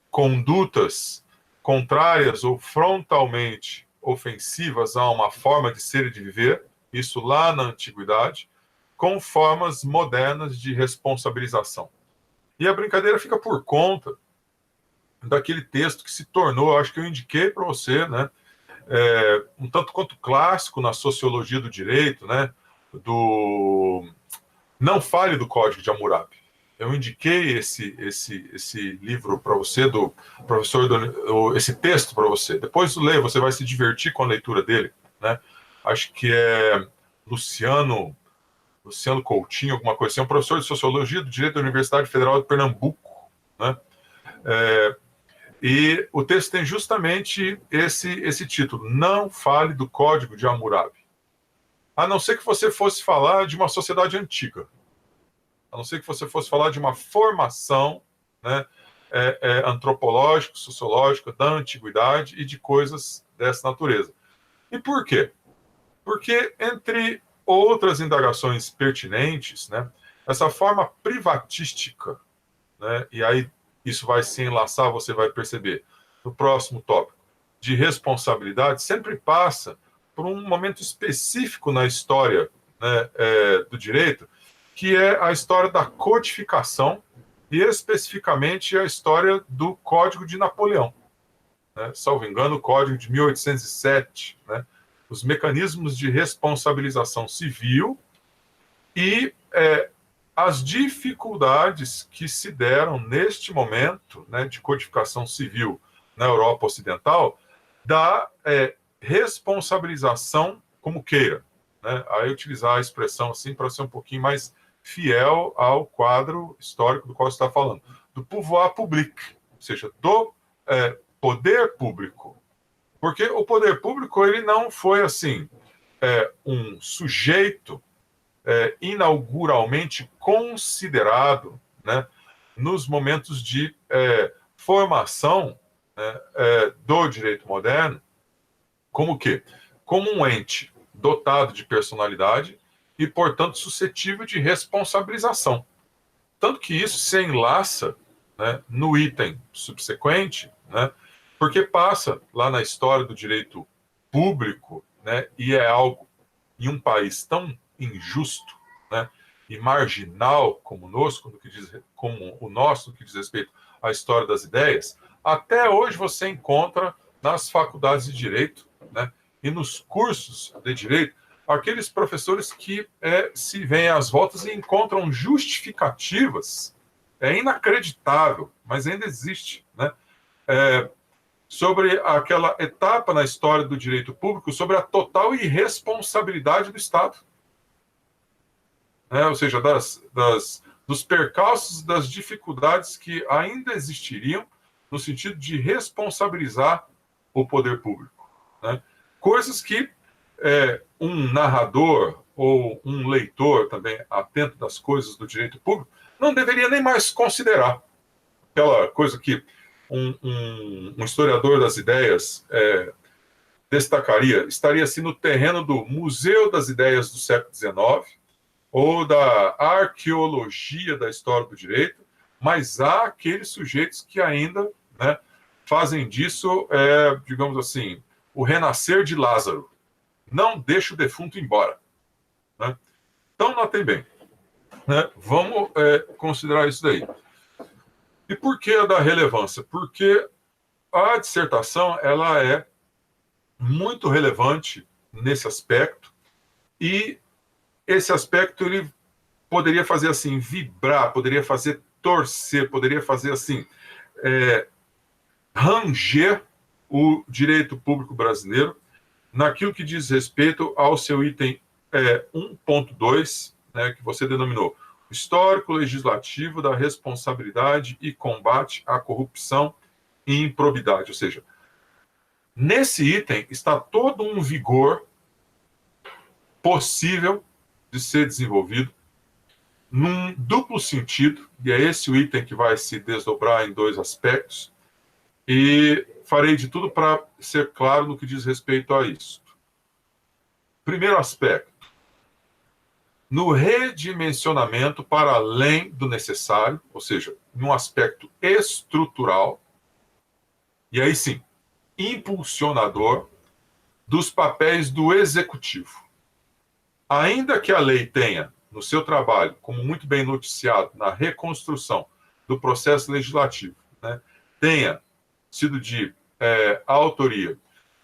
condutas contrárias ou frontalmente ofensivas a uma forma de ser e de viver, isso lá na antiguidade, com formas modernas de responsabilização. E a brincadeira fica por conta daquele texto que se tornou, acho que eu indiquei para você, né, um tanto quanto clássico na sociologia do direito, né, do Não Fale do Código de Hammurabi. Eu indiquei esse livro para você, do professor, esse texto para você. Depois leia, você vai se divertir com a leitura dele, né? Acho que é Luciano Coutinho, alguma coisa assim, é um professor de Sociologia do Direito da Universidade Federal de Pernambuco, né? E o texto tem justamente esse título, Não Fale do Código de Hammurabi. A não ser que você fosse falar de uma sociedade antiga, a não ser que você fosse falar de uma formação, né, antropológica, sociológica da antiguidade e de coisas dessa natureza. E por quê? Porque, entre outras indagações pertinentes, né, essa forma privatística, né, e aí isso vai se enlaçar, você vai perceber, no próximo tópico, de responsabilidade, sempre passa por um momento específico na história, né, do direito, que é a história da codificação e, especificamente, a história do Código de Napoleão, né? Salvo engano, o Código de 1807, né? Os mecanismos de responsabilização civil e as dificuldades que se deram neste momento, né, de codificação civil na Europa Ocidental, da responsabilização como queira, né? Aí utilizar a expressão assim para ser um pouquinho mais fiel ao quadro histórico do qual você está falando, do pouvoir public, ou seja, do poder público. Porque o poder público ele não foi assim um sujeito inauguralmente considerado, né, nos momentos de formação, né, do direito moderno, como o quê? Como um ente dotado de personalidade e, portanto, suscetível de responsabilização. Tanto que isso se enlaça, né, no item subsequente, né, porque passa lá na história do direito público, né, e é algo em um país tão injusto, né, e marginal como o nosso, no que diz respeito à história das ideias, até hoje você encontra nas faculdades de Direito, né, e nos cursos de Direito, aqueles professores que se veem às voltas e encontram justificativas, é inacreditável, mas ainda existe, né, sobre aquela etapa na história do direito público, sobre a total irresponsabilidade do Estado. Ou seja, dos percalços, das dificuldades que ainda existiriam no sentido de responsabilizar o poder público. Né? Coisas que um narrador ou um leitor também atento das coisas do direito público não deveria nem mais considerar. Aquela coisa que um historiador das ideias destacaria, estaria assim no terreno do Museu das Ideias do século XIX, ou da arqueologia da história do direito, mas há aqueles sujeitos que ainda, né, fazem disso, digamos assim, o renascer de Lázaro. Não deixa o defunto embora. Né? Então, notem bem. Né? Vamos considerar isso daí. E por que da relevância? Porque a dissertação ela é muito relevante nesse aspecto, e esse aspecto ele poderia fazer assim, vibrar, poderia fazer torcer, poderia fazer assim, ranger o direito público brasileiro naquilo que diz respeito ao seu item 1.2, né, que você denominou Histórico Legislativo da Responsabilidade e Combate à Corrupção e Improbidade. Ou seja, nesse item está todo um vigor possível de ser desenvolvido num duplo sentido, e é esse o item que vai se desdobrar em dois aspectos, e farei de tudo para ser claro no que diz respeito a isso. Primeiro aspecto, no redimensionamento para além do necessário, ou seja, num aspecto estrutural, e aí sim, impulsionador dos papéis do executivo. Ainda que a lei tenha, no seu trabalho, como muito bem noticiado, na reconstrução do processo legislativo, né, tenha sido de autoria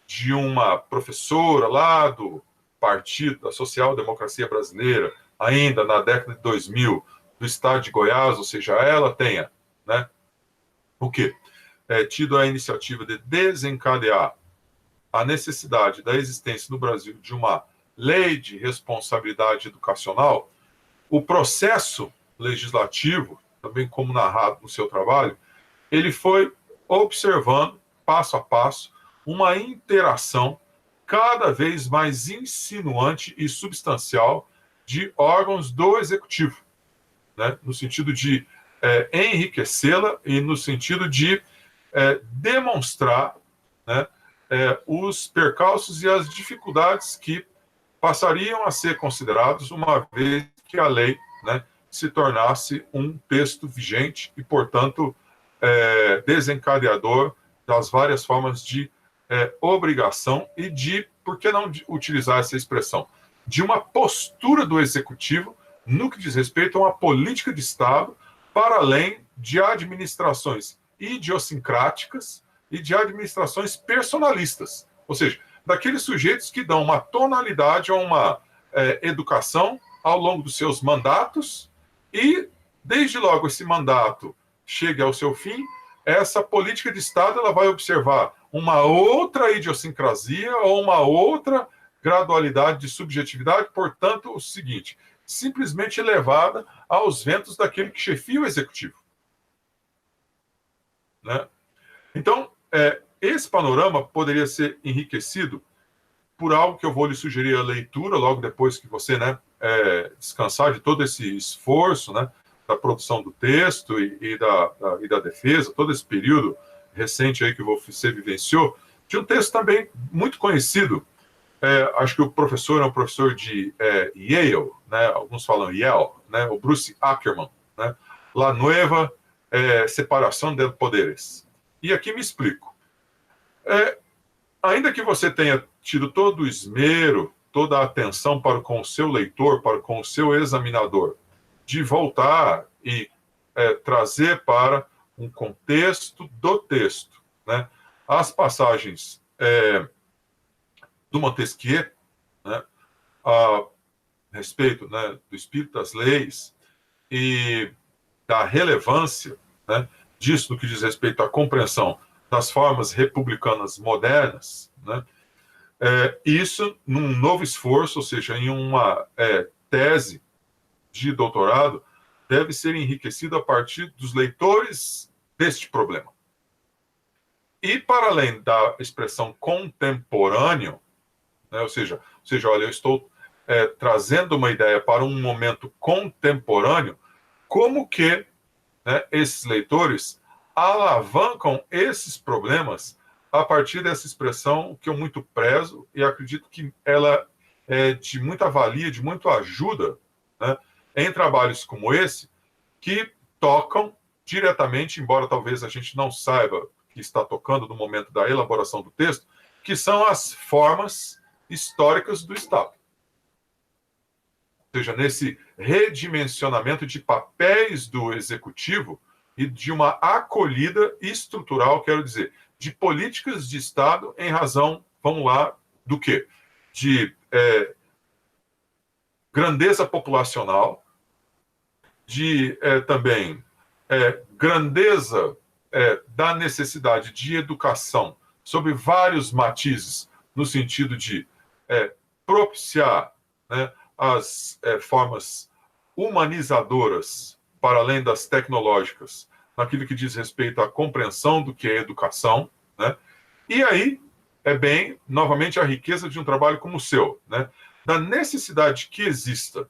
de uma professora lá do Partido da Social Democracia Brasileira, ainda na década de 2000, do estado de Goiás, ou seja, ela tenha, né, o quê? Tido a iniciativa de desencadear a necessidade da existência no Brasil de uma lei de responsabilidade educacional, o processo legislativo, também como narrado no seu trabalho, ele foi observando, passo a passo, uma interação cada vez mais insinuante e substancial de órgãos do executivo, né? No sentido de enriquecê-la e no sentido de demonstrar, né, os percalços e as dificuldades que passariam a ser considerados uma vez que a lei, né, se tornasse um texto vigente e, portanto, desencadeador das várias formas de obrigação e de, por que não utilizar essa expressão, de uma postura do executivo no que diz respeito a uma política de Estado para além de administrações idiosincráticas e de administrações personalistas, ou seja, daqueles sujeitos que dão uma tonalidade a uma educação ao longo dos seus mandatos e, desde logo esse mandato chegue ao seu fim, essa política de Estado ela vai observar uma outra idiosincrasia ou uma outra gradualidade de subjetividade, portanto, o seguinte, simplesmente elevada aos ventos daquele que chefia o executivo. Né? Então, esse panorama poderia ser enriquecido por algo que eu vou lhe sugerir a leitura logo depois que você, né, descansar de todo esse esforço, né, da produção do texto e da defesa, todo esse período recente aí que você vivenciou, de um texto também muito conhecido, acho que o professor é um professor de Yale, né, alguns falam Yale, né, o Bruce Ackerman, né, La Nueva Separação de Poderes. E aqui me explico. Ainda que você tenha tido todo o esmero, toda a atenção para com o seu leitor, para com o seu examinador, de voltar e trazer para um contexto do texto, né, as passagens do Montesquieu, né, a respeito, né, do espírito das leis e da relevância, né, disso no que diz respeito à compreensão das formas republicanas modernas, né, isso num novo esforço, ou seja, em uma tese de doutorado, deve ser enriquecido a partir dos leitores deste problema. E, para além da expressão contemporâneo, né, ou seja, olha, eu estou trazendo uma ideia para um momento contemporâneo, como que, né, esses leitores alavancam esses problemas a partir dessa expressão que eu muito prezo e acredito que ela é de muita valia, de muita ajuda, né, em trabalhos como esse, que tocam diretamente, embora talvez a gente não saiba que está tocando no momento da elaboração do texto, que são as formas históricas do Estado. Ou seja, nesse redimensionamento de papéis do executivo e de uma acolhida estrutural, quero dizer, de políticas de Estado em razão, vamos lá, do quê? De grandeza populacional, de também grandeza da necessidade de educação sob vários matizes, no sentido de propiciar, né, as formas humanizadoras, para além das tecnológicas, naquilo que diz respeito à compreensão do que é educação, né? E aí novamente, a riqueza de um trabalho como o seu, né, da necessidade que exista,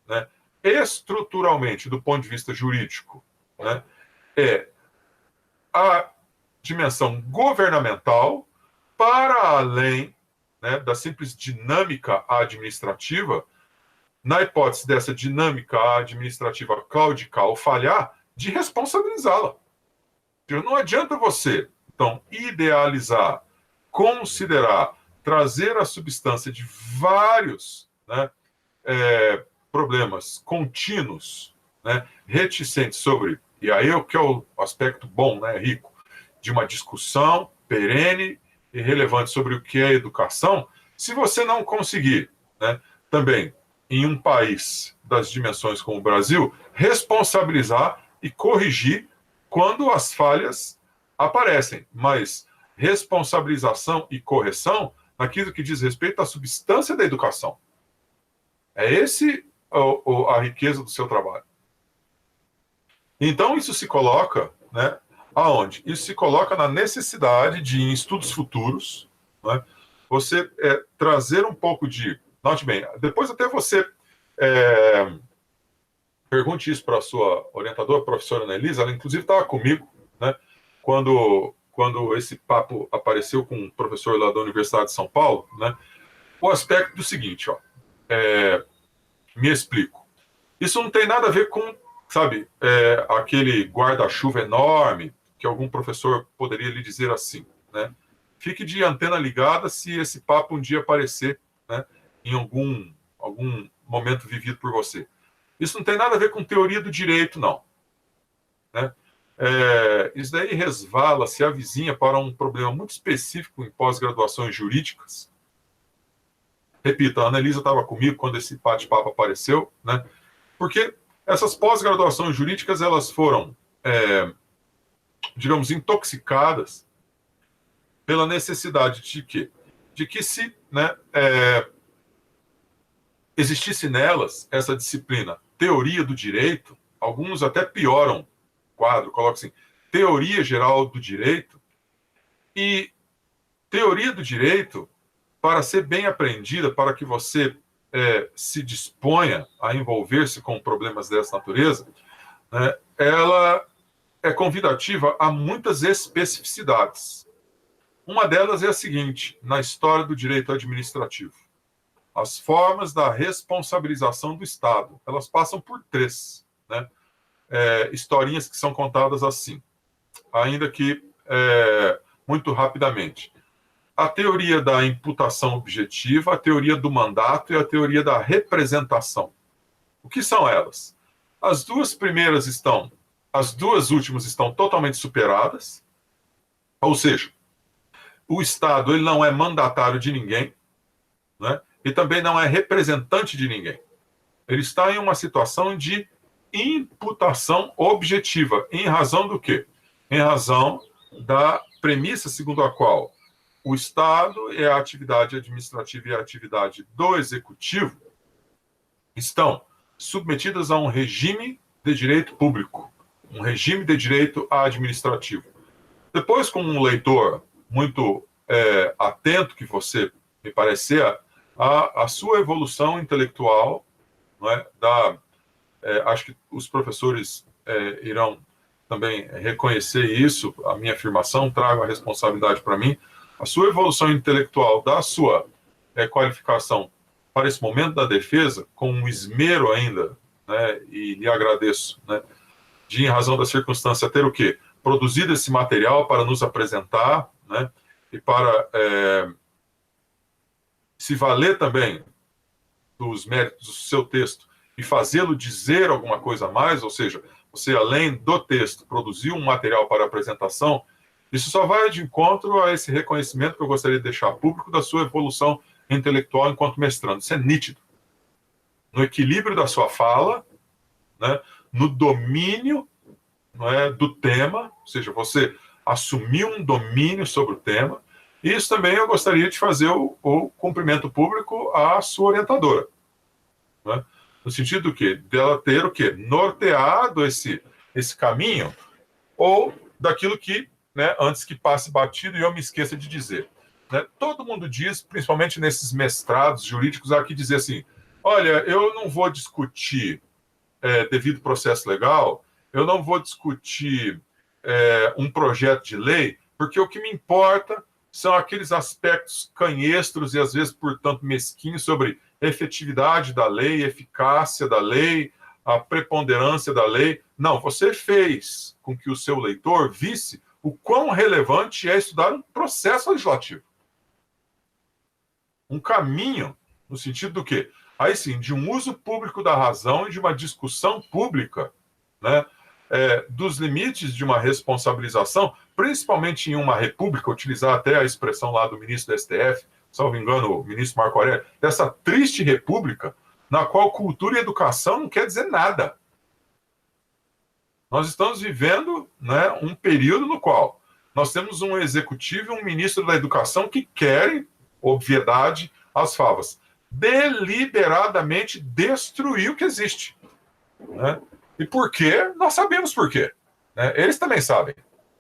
né, estruturalmente, do ponto de vista jurídico, né, a dimensão governamental para além, né, da simples dinâmica administrativa, na hipótese dessa dinâmica administrativa claudical falhar, de responsabilizá-la. Não adianta você, então, idealizar, considerar, trazer a substância de vários, né, problemas contínuos, né, reticentes sobre, e aí o que é o aspecto bom, né, rico, de uma discussão perene e relevante sobre o que é educação, se você não conseguir, né, também, em um país das dimensões como o Brasil, responsabilizar e corrigir quando as falhas aparecem, mas responsabilização e correção naquilo que diz respeito à substância da educação. É esse a riqueza do seu trabalho. Então, isso se coloca, né, aonde? Isso se coloca na necessidade de, em estudos futuros, né, você trazer um pouco de... Note bem, depois até você pergunte isso para a sua orientadora, a professora Ana Elisa, ela inclusive estava comigo, né, quando esse papo apareceu com um professor lá da Universidade de São Paulo, né, o aspecto do seguinte, me explico. Isso não tem nada a ver com, sabe, aquele guarda-chuva enorme que algum professor poderia lhe dizer assim, né? Fique de antena ligada se esse papo um dia aparecer, né, em algum momento vivido por você. Isso não tem nada a ver com teoria do direito, não. Né? Isso daí resvala, se avizinha para um problema muito específico em pós-graduações jurídicas. Repito, a Ana Elisa estava comigo quando esse bate-papo apareceu, né? Porque essas pós-graduações jurídicas, elas foram, digamos, intoxicadas pela necessidade de quê? De que se, né, existisse nelas essa disciplina teoria do direito, alguns até pioram o quadro, colocam assim, teoria geral do direito, e teoria do direito, para ser bem aprendida, para que você se disponha a envolver-se com problemas dessa natureza, né, ela é convidativa a muitas especificidades. Uma delas é a seguinte, na história do direito administrativo. As formas da responsabilização do Estado, elas passam por 3, né? Historinhas que são contadas assim, ainda que muito rapidamente. A teoria da imputação objetiva, a teoria do mandato e a teoria da representação. O que são elas? As duas últimas estão totalmente superadas, ou seja, o Estado ele não é mandatário de ninguém, né? E também não é representante de ninguém. Ele está em uma situação de imputação objetiva. Em razão do quê? Em razão da premissa segundo a qual o Estado e a atividade administrativa e a atividade do Executivo estão submetidas a um regime de direito público, um regime de direito administrativo. Depois, como um leitor muito atento que você me parece ser, a sua evolução intelectual, não é, acho que os professores irão também reconhecer isso, a minha afirmação, trago a responsabilidade para mim, a sua evolução intelectual da sua qualificação para esse momento da defesa, com um esmero ainda, né, e lhe agradeço, né, de, em razão da circunstância, ter o quê? Produzido esse material para nos apresentar, né, e para se valer também dos méritos do seu texto e fazê-lo dizer alguma coisa a mais, ou seja, você, além do texto, produziu um material para apresentação, isso só vai de encontro a esse reconhecimento que eu gostaria de deixar público da sua evolução intelectual enquanto mestrando. Isso é nítido. No equilíbrio da sua fala, né, no domínio, não é, do tema, ou seja, você assumiu um domínio sobre o tema. E isso também eu gostaria de fazer o cumprimento público à sua orientadora, né? No sentido do quê? Dela ter o quê? Norteado esse caminho, ou daquilo que, né, antes que passe batido e eu me esqueça de dizer, né? Todo mundo diz, principalmente nesses mestrados jurídicos, aqui dizer assim, olha, eu não vou discutir devido processo legal, eu não vou discutir um projeto de lei, porque o que me importa são aqueles aspectos canhestros e, às vezes, portanto, mesquinhos sobre efetividade da lei, eficácia da lei, a preponderância da lei. Não, você fez com que o seu leitor visse o quão relevante é estudar um processo legislativo. Um caminho, no sentido do quê? Aí sim, de um uso público da razão e de uma discussão pública, né, dos limites de uma responsabilização, principalmente em uma república, utilizar até a expressão lá do ministro do STF, salvo engano, o ministro Marco Aurélio, dessa triste república, na qual cultura e educação não quer dizer nada. Nós estamos vivendo, né, um período no qual nós temos um executivo e um ministro da educação que querem, obviedade, as favas, deliberadamente destruir o que existe, né? E por quê? Nós sabemos por quê, né? Eles também sabem,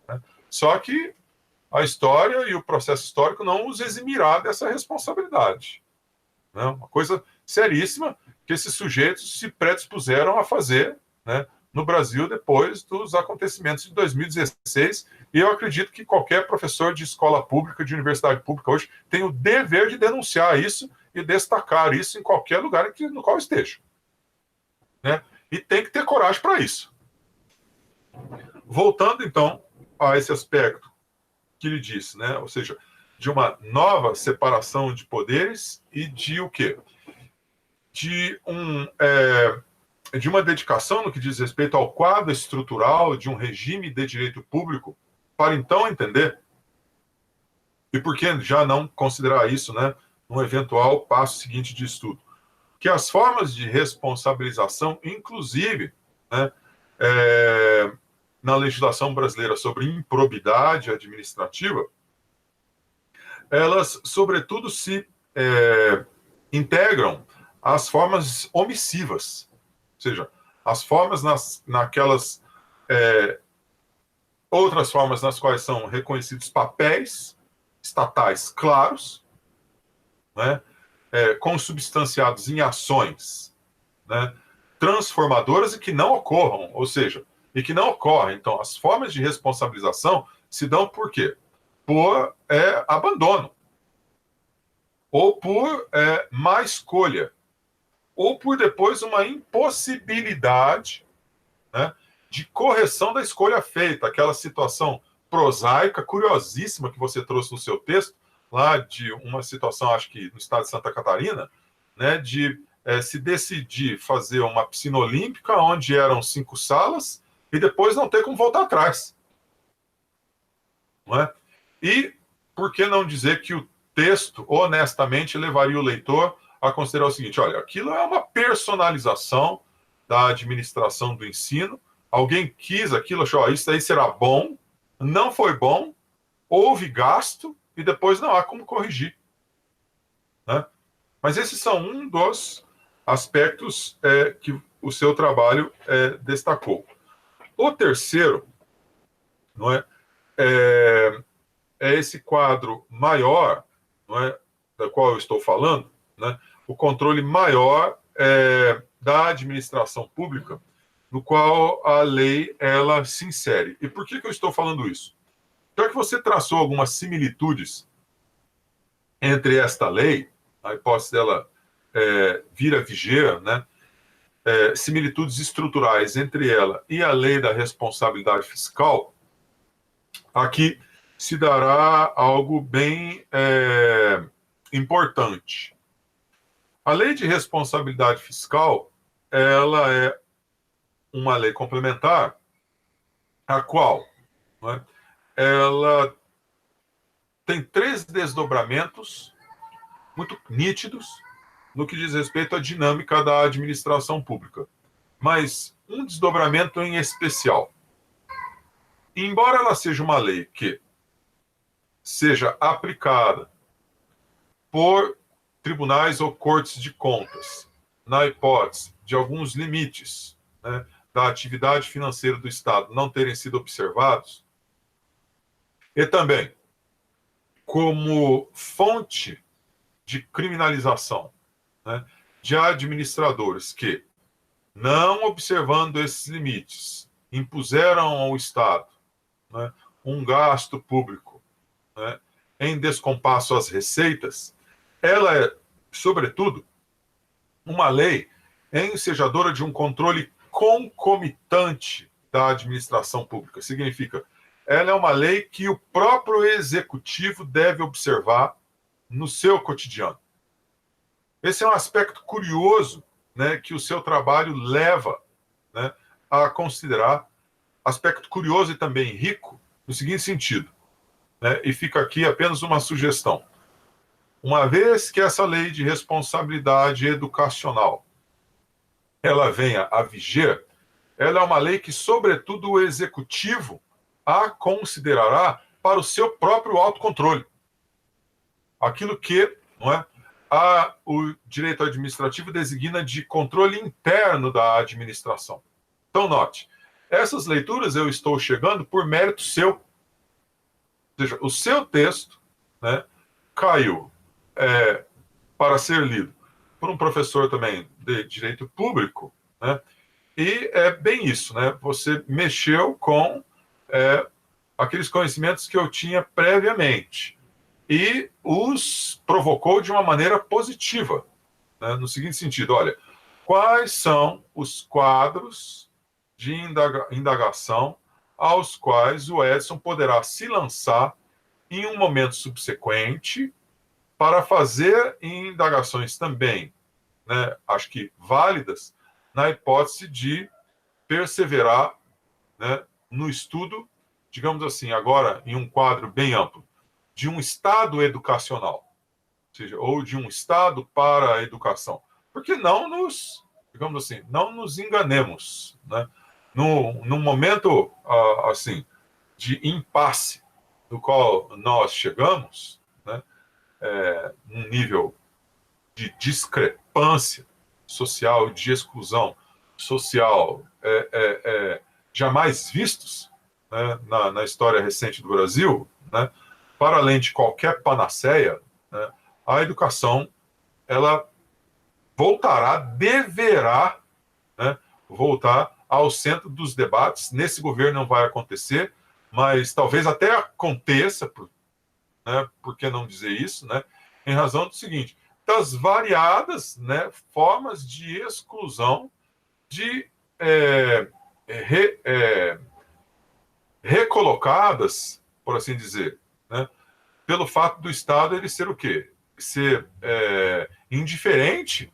né? Só que a história e o processo histórico não os eximirá dessa responsabilidade, né? Uma coisa seríssima que esses sujeitos se predispuseram a fazer, né, no Brasil depois dos acontecimentos de 2016, e eu acredito que qualquer professor de escola pública, de universidade pública hoje, tem o dever de denunciar isso e destacar isso em qualquer lugar no qual esteja, né? E tem que ter coragem para isso. Voltando, então, a esse aspecto que ele disse, né? Ou seja, de uma nova separação de poderes e de o quê? De uma dedicação no que diz respeito ao quadro estrutural de um regime de direito público, para então entender, e por que já não considerar isso, né, um eventual passo seguinte de estudo, que as formas de responsabilização, inclusive, né, na legislação brasileira sobre improbidade administrativa, elas, sobretudo, se integram às formas omissivas, ou seja, as formas naquelas outras formas nas quais são reconhecidos papéis estatais claros, né, consubstanciados em ações, né, transformadoras e que não ocorram, ou seja, e que não ocorrem. Então, as formas de responsabilização se dão por quê? Por abandono, ou por má escolha, ou por depois uma impossibilidade, né, de correção da escolha feita, aquela situação prosaica, curiosíssima que você trouxe no seu texto, lá de uma situação, acho que no estado de Santa Catarina, né, de se decidir fazer uma piscina olímpica onde eram 5 salas e depois não ter como voltar atrás. Não é? E por que não dizer que o texto, honestamente, levaria o leitor a considerar o seguinte: olha, aquilo é uma personalização da administração do ensino, alguém quis aquilo, achou, isso aí será bom, não foi bom, houve gasto e depois não há como corrigir. Né? Mas esses são um dos aspectos que o seu trabalho destacou. O terceiro, não é esse quadro maior, não é, da qual eu estou falando, né, o controle maior da administração pública, no qual a lei ela se insere. E por que eu estou falando isso? Já que você traçou algumas similitudes entre esta lei, a hipótese dela vir a viger, né, similitudes estruturais entre ela e a lei da responsabilidade fiscal, aqui se dará algo bem importante. A lei de responsabilidade fiscal, ela é uma lei complementar, a qual, né, ela tem 3 desdobramentos muito nítidos no que diz respeito à dinâmica da administração pública. Mas um desdobramento em especial. Embora ela seja uma lei que seja aplicada por tribunais ou cortes de contas, na hipótese de alguns limites, né, da atividade financeira do Estado não terem sido observados, e também como fonte de criminalização, né, de administradores que, não observando esses limites, impuseram ao Estado, né, um gasto público, né, em descompasso às receitas, ela é, sobretudo, uma lei ensejadora de um controle concomitante da administração pública. Significa, ela é uma lei que o próprio executivo deve observar no seu cotidiano. Esse é um aspecto curioso, né, que o seu trabalho leva, né, a considerar, aspecto curioso e também rico, no seguinte sentido, né, e fica aqui apenas uma sugestão. Uma vez que essa lei de responsabilidade educacional ela venha a viger, ela é uma lei que, sobretudo, o executivo a considerará para o seu próprio autocontrole. Aquilo que, não é, o direito administrativo designa de controle interno da administração. Então, note, essas leituras eu estou chegando por mérito seu. Ou seja, o seu texto, né, caiu para ser lido por um professor também de direito público, né, e é bem isso, né, você mexeu com aqueles conhecimentos que eu tinha previamente e os provocou de uma maneira positiva, né, no seguinte sentido: olha, quais são os quadros de indagação aos quais o Edson poderá se lançar em um momento subsequente para fazer indagações também, né, acho que válidas, na hipótese de perseverar, né, no estudo, digamos assim, agora em um quadro bem amplo, de um Estado educacional, ou seja, ou de um Estado para a educação. Porque não nos, digamos assim, não nos enganemos, né? Num momento, assim, de impasse no qual nós chegamos, né, num nível de discrepância social, de exclusão social jamais vistos, né, na história recente do Brasil, né, para além de qualquer panaceia, né, a educação ela deverá, né, voltar ao centro dos debates. Nesse governo não vai acontecer, mas talvez até aconteça, né, por que não dizer isso, né, em razão do seguinte: das variadas, né, formas de exclusão, de recolocadas, por assim dizer, né, pelo fato do Estado ele ser o quê? Ser indiferente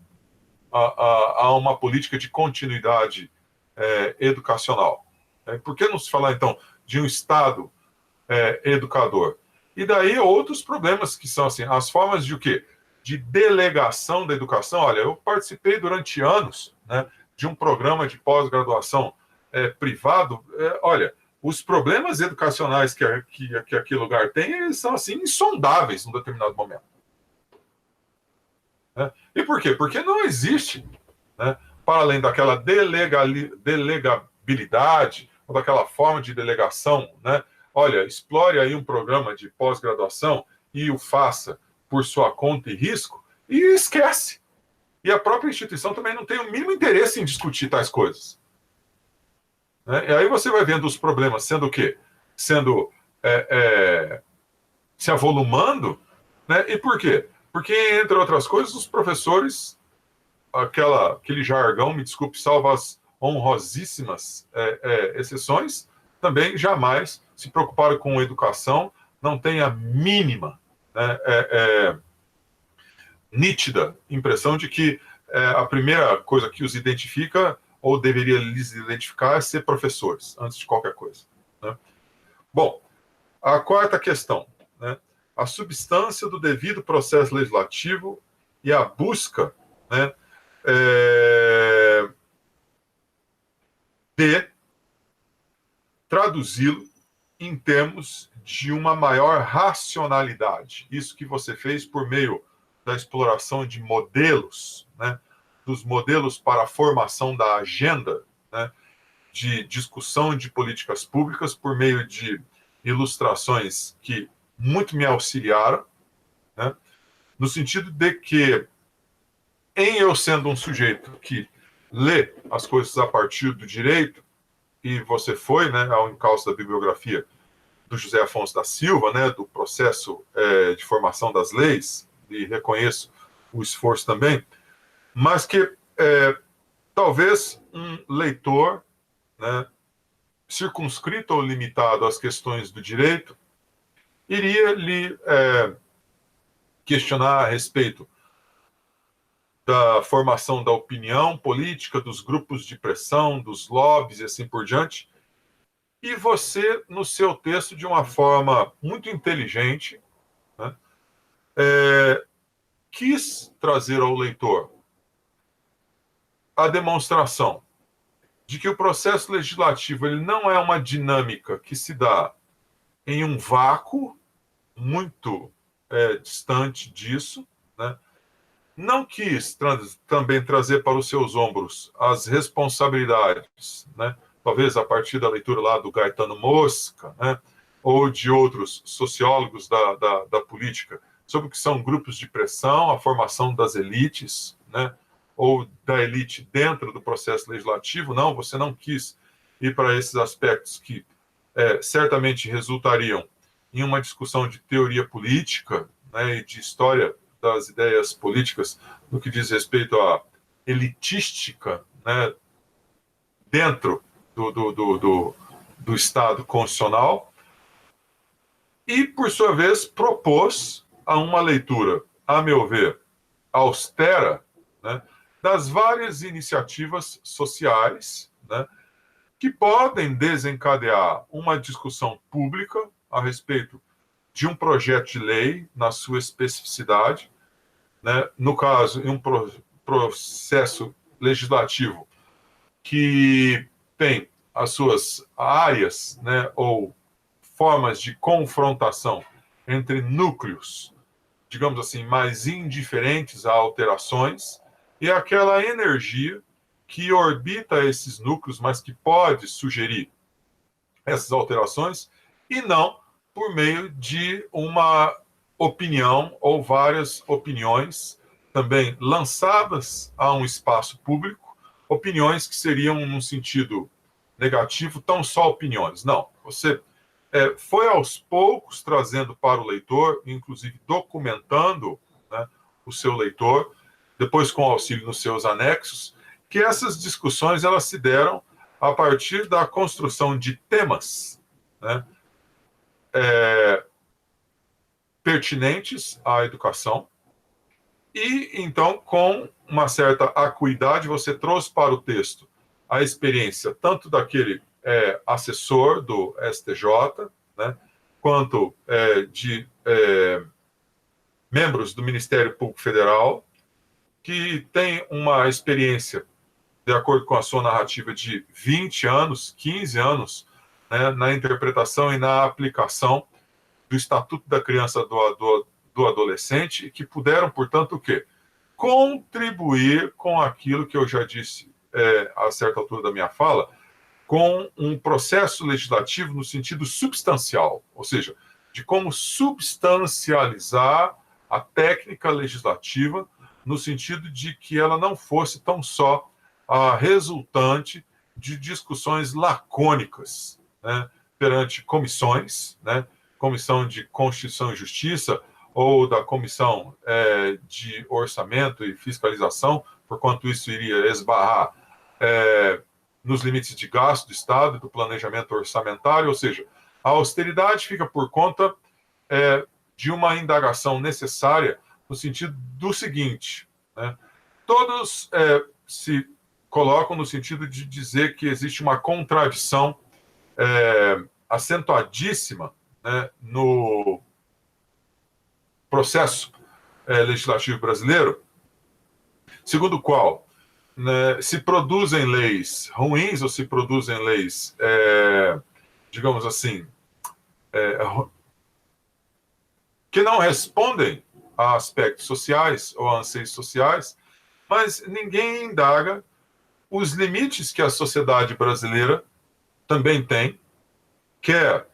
a uma política de continuidade educacional? Por que não se falar, então, de um Estado educador? E daí outros problemas que são assim, as formas de o quê? De delegação da educação. Olha, eu participei durante anos, né, de um programa de pós-graduação privado. Olha, os problemas educacionais que aquele lugar tem, eles são assim insondáveis num determinado momento. Né? E por quê? Porque não existe, né, para além daquela delegabilidade, ou daquela forma de delegação, né? Olha, explore aí um programa de pós-graduação e o faça por sua conta e risco, e esquece. E a própria instituição também não tem o mínimo interesse em discutir tais coisas. Né? E aí você vai vendo os problemas sendo o quê? Sendo se avolumando, né? E por quê? Porque, entre outras coisas, os professores, aquele jargão, me desculpe, salvo as honrosíssimas exceções, também jamais se preocuparam com educação, não tem a mínima, né, nítida impressão de que a primeira coisa que os identifica, ou deveria lhes identificar, é ser professores, antes de qualquer coisa. Né? Bom, a quarta questão, né, a substância do devido processo legislativo e a busca, né, de traduzi-lo em termos de uma maior racionalidade. Isso que você fez por meio da exploração de modelos, né, dos modelos para a formação da agenda, né, de discussão de políticas públicas por meio de ilustrações que muito me auxiliaram, né, no sentido de que, em eu sendo um sujeito que lê as coisas a partir do direito, e você foi, né, ao encalço da bibliografia do José Afonso da Silva, né, do processo de formação das leis, e reconheço o esforço também, mas que talvez um leitor, né, circunscrito ou limitado às questões do direito, iria lhe questionar a respeito da formação da opinião política, dos grupos de pressão, dos lobbies e assim por diante. E você, no seu texto, de uma forma muito inteligente, né, quis trazer ao leitor a demonstração de que o processo legislativo ele não é uma dinâmica que se dá em um vácuo muito distante disso, né? Não quis também trazer para os seus ombros as responsabilidades, né? Talvez a partir da leitura lá do Gaetano Mosca, né? Ou de outros sociólogos da política, sobre o que são grupos de pressão, a formação das elites, né? Ou da elite dentro do processo legislativo. Não, você não quis ir para esses aspectos que certamente resultariam em uma discussão de teoria política, né, e de história das ideias políticas no que diz respeito à elitística, né, dentro do Estado constitucional, e, por sua vez, propôs a uma leitura, a meu ver, austera, né, das várias iniciativas sociais, né, que podem desencadear uma discussão pública a respeito de um projeto de lei na sua especificidade, né, no caso, em um processo legislativo que tem as suas áreas, né, ou formas de confrontação entre núcleos, digamos assim, mais indiferentes a alterações, e aquela energia que orbita esses núcleos, mas que pode sugerir essas alterações, e não por meio de uma opinião ou várias opiniões também lançadas a um espaço público, opiniões que seriam, num sentido negativo, tão só opiniões. Não, você foi aos poucos trazendo para o leitor, inclusive documentando, né, o seu leitor, depois com auxílio nos seus anexos, que essas discussões elas se deram a partir da construção de temas, né, pertinentes à educação E, então, com uma certa acuidade, você trouxe para o texto a experiência tanto daquele assessor do STJ, né, quanto de membros do Ministério Público Federal, que tem uma experiência, de acordo com a sua narrativa, de 20 anos, 15 anos, né, na interpretação e na aplicação do Estatuto da Criança e do Adolescente, que puderam, portanto, o quê? Contribuir com aquilo que eu já disse a certa altura da minha fala, com um processo legislativo no sentido substancial, ou seja, de como substancializar a técnica legislativa no sentido de que ela não fosse tão só a resultante de discussões lacônicas, né, perante comissões, né, Comissão de Constituição e Justiça, ou da Comissão de Orçamento e Fiscalização, porquanto isso iria esbarrar nos limites de gasto do Estado e do planejamento orçamentário, ou seja, a austeridade fica por conta de uma indagação necessária no sentido do seguinte, né, todos se colocam no sentido de dizer que existe uma contradição acentuadíssima, né, no processo legislativo brasileiro, segundo o qual, né, se produzem leis ruins ou se produzem leis, digamos assim, que não respondem a aspectos sociais ou a anseios sociais, mas ninguém indaga os limites que a sociedade brasileira também tem, quer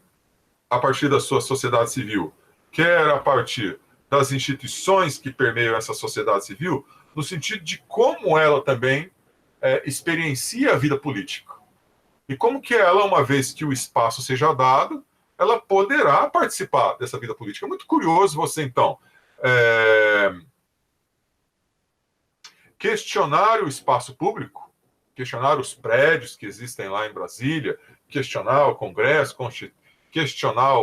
a partir da sua sociedade civil, quer a partir das instituições que permeiam essa sociedade civil, no sentido de como ela também experiencia a vida política. E como que ela, uma vez que o espaço seja dado, ela poderá participar dessa vida política. É muito curioso você, então, questionar o espaço público, questionar os prédios que existem lá em Brasília, questionar o Congresso, questionar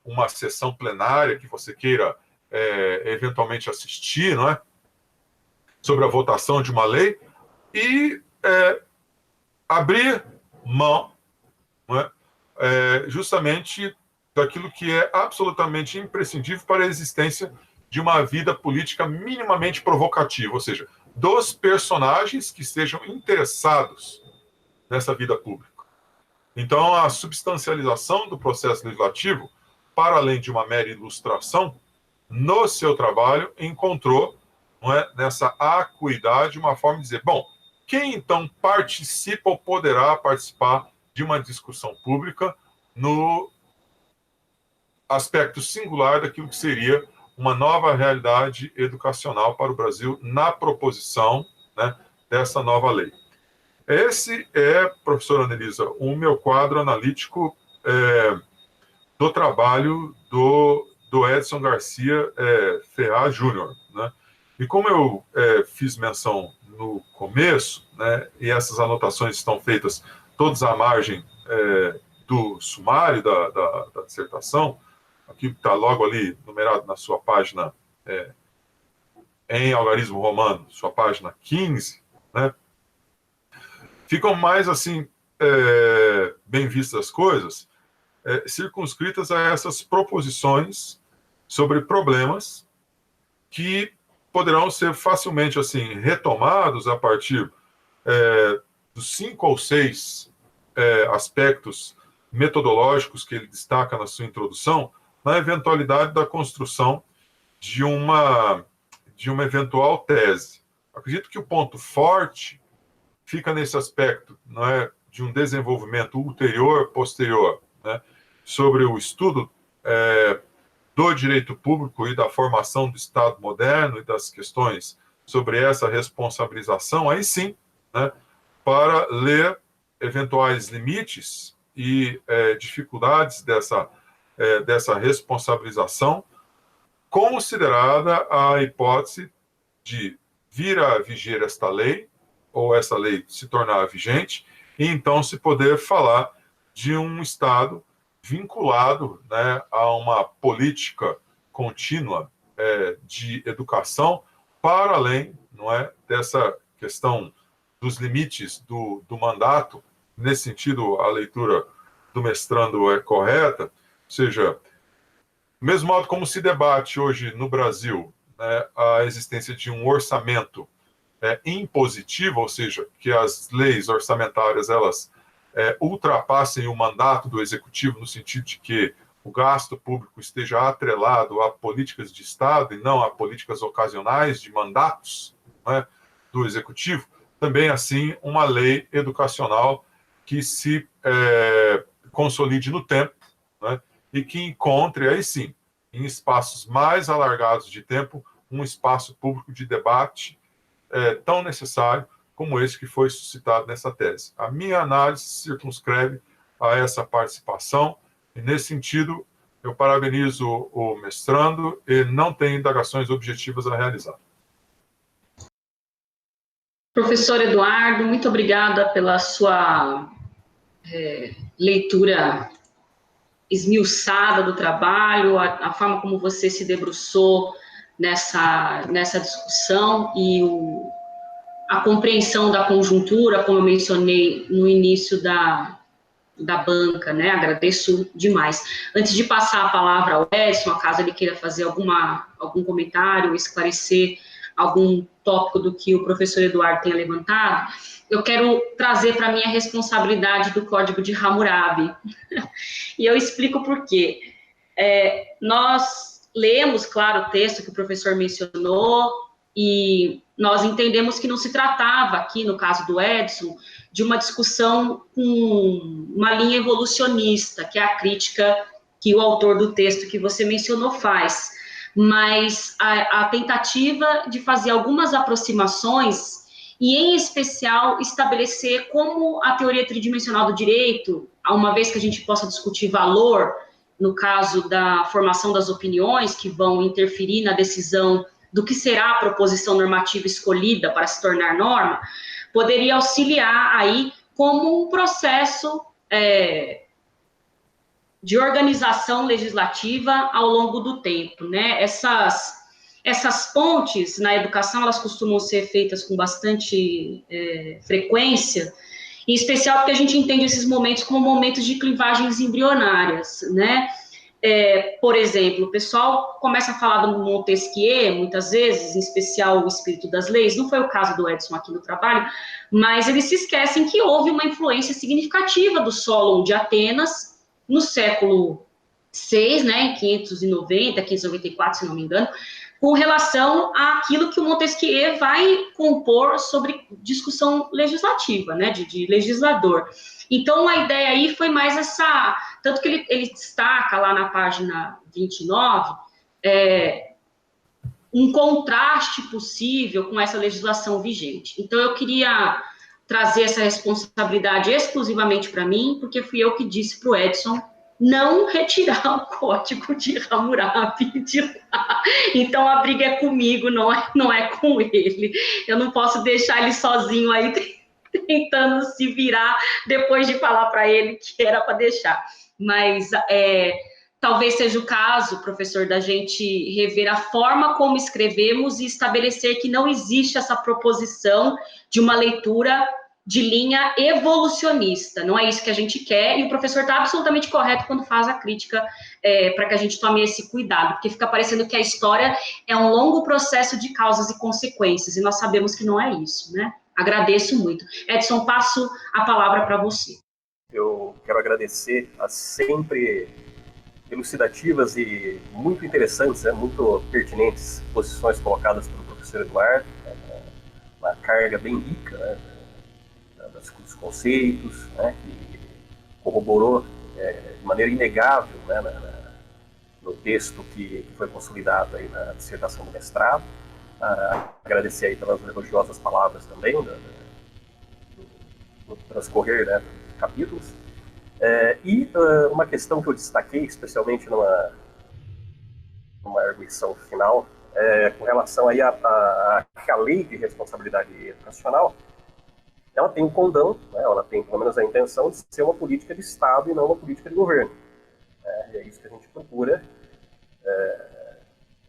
uma sessão plenária que você queira eventualmente assistir, não é? Sobre a votação de uma lei, e abrir mão, não é? Justamente daquilo que é absolutamente imprescindível para a existência de uma vida política minimamente provocativa, ou seja, dos personagens que estejam interessados nessa vida pública. Então, a substancialização do processo legislativo, para além de uma mera ilustração, no seu trabalho encontrou, não é, nessa acuidade uma forma de dizer, bom, quem então participa ou poderá participar de uma discussão pública no aspecto singular daquilo que seria uma nova realidade educacional para o Brasil na proposição, né, dessa nova lei. Esse professora Anelisa, o meu quadro analítico do trabalho do Edson Garcia Ferraz Júnior, né? E como eu fiz menção no começo, né, e essas anotações estão feitas todas à margem do sumário da dissertação, aqui está logo ali numerado na sua página, em algarismo romano, sua página 15, né, ficam mais assim bem vistas as coisas, circunscritas a essas proposições sobre problemas que poderão ser facilmente assim retomados a partir dos 5 ou 6 aspectos metodológicos que ele destaca na sua introdução, na eventualidade da construção de uma eventual tese. Acredito que o ponto forte fica nesse aspecto, não é, de um desenvolvimento ulterior, posterior, né, sobre o estudo do direito público e da formação do Estado moderno e das questões sobre essa responsabilização, aí sim, né, para ler eventuais limites e dificuldades dessa responsabilização, considerada a hipótese de vir a viger esta lei, ou essa lei se tornar vigente, e então se poder falar de um Estado vinculado, né, a uma política contínua de educação, para além, não é, dessa questão dos limites do mandato. Nesse sentido, a leitura do mestrando é correta, ou seja, do mesmo modo como se debate hoje no Brasil, né, a existência de um orçamento impositivo, ou seja, que as leis orçamentárias elas ultrapassem o mandato do executivo no sentido de que o gasto público esteja atrelado a políticas de Estado e não a políticas ocasionais de mandatos, né, do executivo. Também, assim, uma lei educacional que se consolide no tempo, né, e que encontre, aí sim, em espaços mais alargados de tempo, um espaço público de debate tão necessário como esse que foi suscitado nessa tese. A minha análise se circunscreve a essa participação, e, nesse sentido, eu parabenizo o mestrando e não tenho indagações objetivas a realizar. Professor Eduardo, muito obrigada pela sua leitura esmiuçada do trabalho, a forma como você se debruçou nessa discussão e a compreensão da conjuntura, como eu mencionei no início da banca, né? Agradeço demais. Antes de passar a palavra ao Edson, caso ele queira fazer algum comentário, esclarecer algum tópico do que o professor Eduardo tenha levantado, eu quero trazer para mim a responsabilidade do Código de Hammurabi. E eu explico por quê. Nós lemos, claro, o texto que o professor mencionou, e nós entendemos que não se tratava aqui, no caso do Edson, de uma discussão com uma linha evolucionista, que é a crítica que o autor do texto que você mencionou faz, mas a tentativa de fazer algumas aproximações e, em especial, estabelecer como a teoria tridimensional do direito, uma vez que a gente possa discutir valor, no caso da formação das opiniões, que vão interferir na decisão do que será a proposição normativa escolhida para se tornar norma, poderia auxiliar aí como um processo de organização legislativa ao longo do tempo, né? Essas pontes na educação, elas costumam ser feitas com bastante frequência, em especial porque a gente entende esses momentos como momentos de clivagens embrionárias, né? Por exemplo, o pessoal começa a falar do Montesquieu, muitas vezes, em especial o espírito das leis, não foi o caso do Edson aqui no trabalho, mas eles se esquecem que houve uma influência significativa do Solon de Atenas no século VI, né, em 590, 594, se não me engano, com relação àquilo que o Montesquieu vai compor sobre discussão legislativa, né, de legislador. Então, a ideia aí foi mais essa... Tanto que ele destaca lá na página 29 um contraste possível com essa legislação vigente. Então, eu queria trazer essa responsabilidade exclusivamente para mim, porque fui eu que disse para o Edson não retirar o Código de Hammurabi de lá. Então, a briga é comigo, não é com ele. Eu não posso deixar ele sozinho aí tentando se virar depois de falar para ele que era para deixar. Mas talvez seja o caso, professor, da gente rever a forma como escrevemos e estabelecer que não existe essa proposição de uma leitura de linha evolucionista. Não é isso que a gente quer, e o professor está absolutamente correto quando faz a crítica para que a gente tome esse cuidado, porque fica parecendo que a história é um longo processo de causas e consequências, e nós sabemos que não é isso, né? Agradeço muito. Edson, passo a palavra para você. Eu quero agradecer as sempre elucidativas e muito interessantes, muito pertinentes posições colocadas pelo professor Eduardo, uma carga bem rica, né, dos conceitos, né, que corroborou de maneira inegável, né, no texto que foi consolidado aí na dissertação do mestrado. Agradecer aí pelas elogiosas palavras também no transcorrer, né, dos capítulos. E uma questão que eu destaquei, especialmente numa arguição final, com relação aí à lei de responsabilidade educacional, ela tem um condão, né, ela tem pelo menos a intenção de ser uma política de Estado e não uma política de governo. E é isso que a gente procura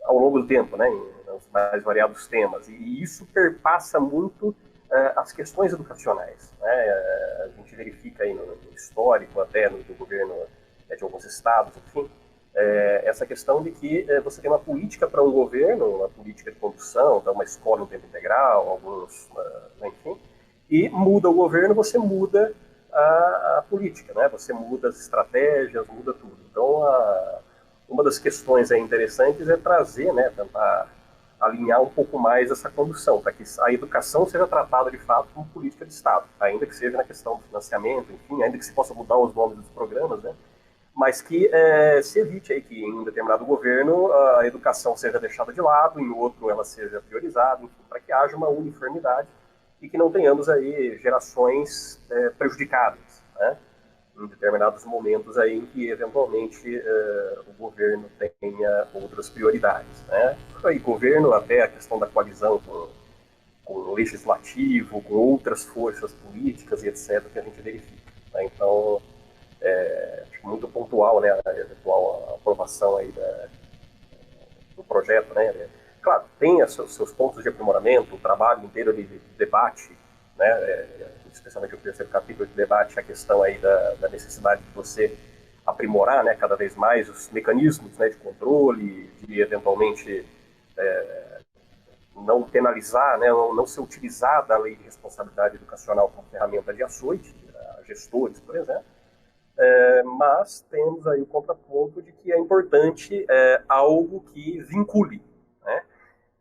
ao longo do tempo, né, nos mais variados temas. E isso perpassa muito as questões educacionais, né? A gente verifica aí no histórico, até no governo de alguns estados, enfim, essa questão de que você tem uma política para um governo, uma política de condução, então uma escola em tempo integral, alguns, enfim, e muda o governo, você muda a política, né? Você muda as estratégias, muda tudo. Então, uma das questões interessantes é trazer, né, tentar alinhar um pouco mais essa condução, para que a educação seja tratada de fato como política de Estado, ainda que seja na questão do financiamento, enfim, ainda que se possa mudar os nomes dos programas, né? Mas que se evite aí que em um determinado governo a educação seja deixada de lado, em outro ela seja priorizada, enfim, para que haja uma uniformidade e que não tenhamos aí gerações prejudicadas, né? Em determinados momentos aí em que eventualmente o governo tenha outras prioridades, né? Aí governo, até a questão da coalizão com o legislativo, com outras forças políticas e etc, que a gente verifica, né? Então, acho muito pontual, né, a eventual aprovação aí do projeto, né? Claro, tem seus pontos de aprimoramento, o trabalho inteiro de debate, né? Especialmente o terceiro capítulo de debate, a questão aí da necessidade de você aprimorar, né, cada vez mais os mecanismos, né, de controle, de eventualmente não penalizar, né, não ser utilizada a lei de responsabilidade educacional como ferramenta de açoite a gestores, por exemplo. Mas temos aí o contraponto de que é importante algo que vincule, né?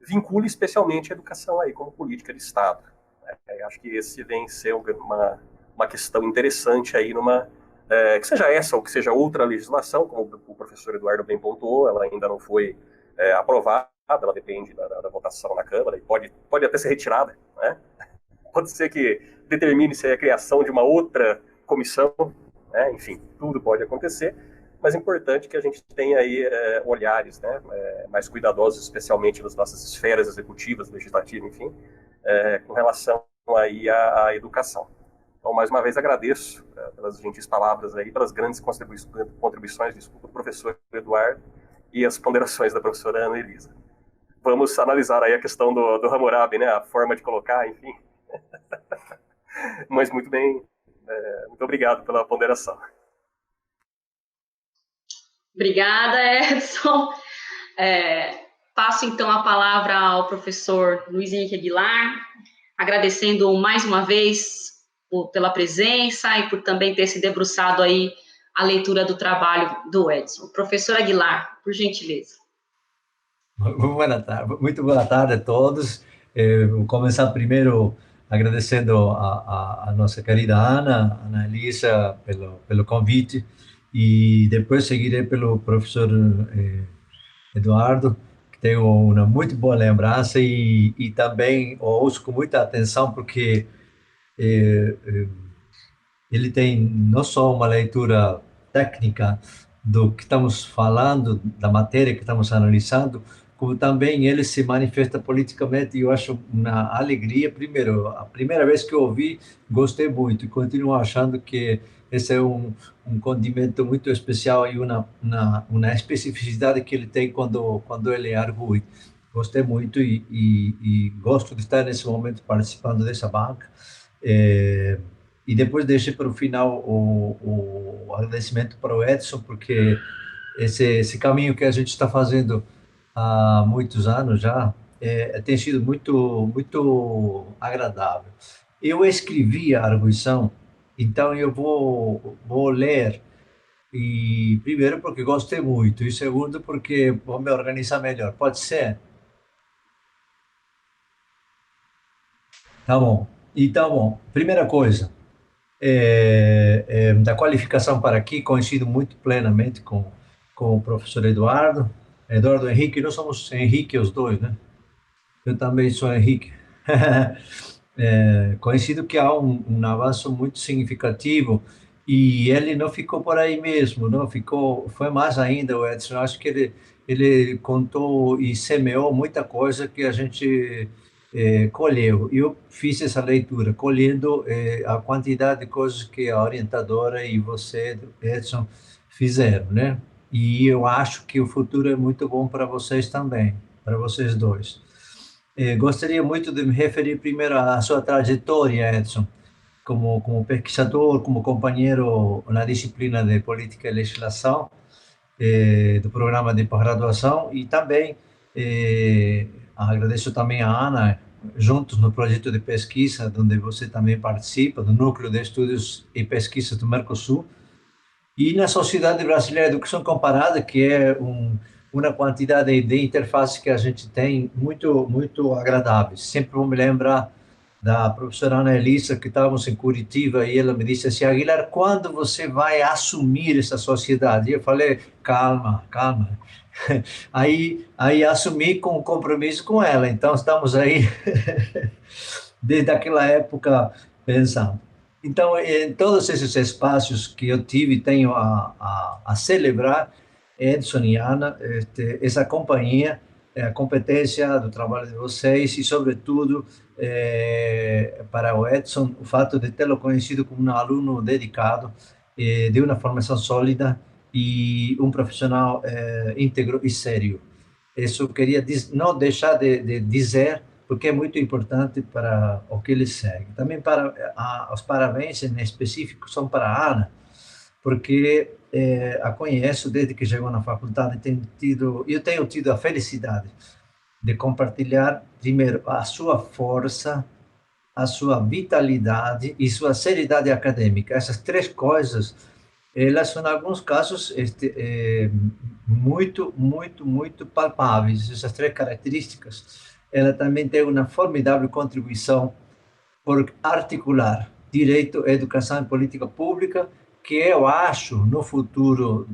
Vincule especialmente a educação aí como política de Estado. Acho que esse vem ser uma questão interessante aí que seja essa ou que seja outra legislação, como o professor Eduardo bem pontuou, ela ainda não foi aprovada, ela depende da votação na Câmara e pode até ser retirada, né? Pode ser que determine-se a criação de uma outra comissão, né? Enfim, tudo pode acontecer, mas é importante que a gente tenha aí olhares, né, mais cuidadosos, especialmente nas nossas esferas executivas, legislativas, enfim, com relação aí à educação. Então, mais uma vez, agradeço pelas gentis palavras aí, pelas grandes contribuições, desculpa, do professor Eduardo e as ponderações da professora Ana Elisa. Vamos analisar aí a questão do Hammurabi, né, a forma de colocar, enfim. Mas muito bem, muito obrigado pela ponderação. Obrigada, Edson. Passo, então, a palavra ao professor Luiz Henrique Aguilar, agradecendo mais uma vez pela presença e por também ter se debruçado aí a leitura do trabalho do Edson. Professor Aguilar, por gentileza. Muito boa tarde a todos. Vou começar primeiro agradecendo a nossa querida Ana Elisa, pelo convite, e depois seguirei pelo professor Eduardo, que tem uma muito boa lembrança e também ouço com muita atenção, porque ele tem não só uma leitura técnica do que estamos falando, da matéria que estamos analisando, como também ele se manifesta politicamente, e eu acho uma alegria. Primeiro, a primeira vez que eu ouvi, gostei muito, e continuo achando que esse é um condimento muito especial e uma especificidade que ele tem quando ele argue. Gostei muito e gosto de estar nesse momento participando dessa banca. E depois deixei para o final o agradecimento para o Edson, porque esse caminho que a gente está fazendo há muitos anos já tem sido muito agradável. Eu escrevi a arguição, então eu vou ler, e primeiro porque gostei muito, e segundo porque vou me organizar melhor. Pode ser? Tá bom. Então, bom, primeira coisa, da qualificação para aqui, coincido muito plenamente com o professor Eduardo Henrique. Nós somos Henrique os dois, né? Eu também sou Henrique. Coincido que há um avanço muito significativo, e ele não ficou por aí mesmo, não ficou, foi mais ainda, o Edson. Eu acho que ele contou e semeou muita coisa que a gente colheu. Eu fiz essa leitura, colhendo a quantidade de coisas que a orientadora e você, Edson, fizeram, né? E eu acho que o futuro é muito bom para vocês também. para vocês dois. Gostaria muito de me referir primeiro à sua trajetória, Edson, como pesquisador, como companheiro na disciplina de Política e Legislação, do programa de pós-graduação, e também agradeço também a Ana, juntos no projeto de pesquisa, onde você também participa, do Núcleo de Estudos e Pesquisas do Mercosul, e na Sociedade Brasileira de Educação Comparada, que é uma quantidade de interfaces que a gente tem muito agradáveis. Sempre vou me lembrar da professora Ana Elisa, que estávamos em Curitiba, e ela me disse assim: Aguilar, quando você vai assumir essa sociedade? E eu falei: calma. Aí assumi com compromisso com ela. Então, estamos aí desde aquela época pensando. Então, em todos esses espaços que eu tive, tenho a celebrar, Edson e Ana, essa companhia, a competência do trabalho de vocês e, sobretudo, para o Edson, o fato de tê-lo conhecido como um aluno dedicado, de uma formação sólida e um profissional íntegro e sério. Isso eu queria não deixar de dizer, porque é muito importante para o que ele segue. Também os parabéns em específico são para a Ana, porque a conheço desde que chegou na faculdade, eu tenho tido a felicidade de compartilhar, primeiro, a sua força, a sua vitalidade e sua seriedade acadêmica. Essas três coisas, elas são, em alguns casos, muito palpáveis. Essas três características, ela também tem uma formidável contribuição por articular direito, educação e política pública, que eu acho, no futuro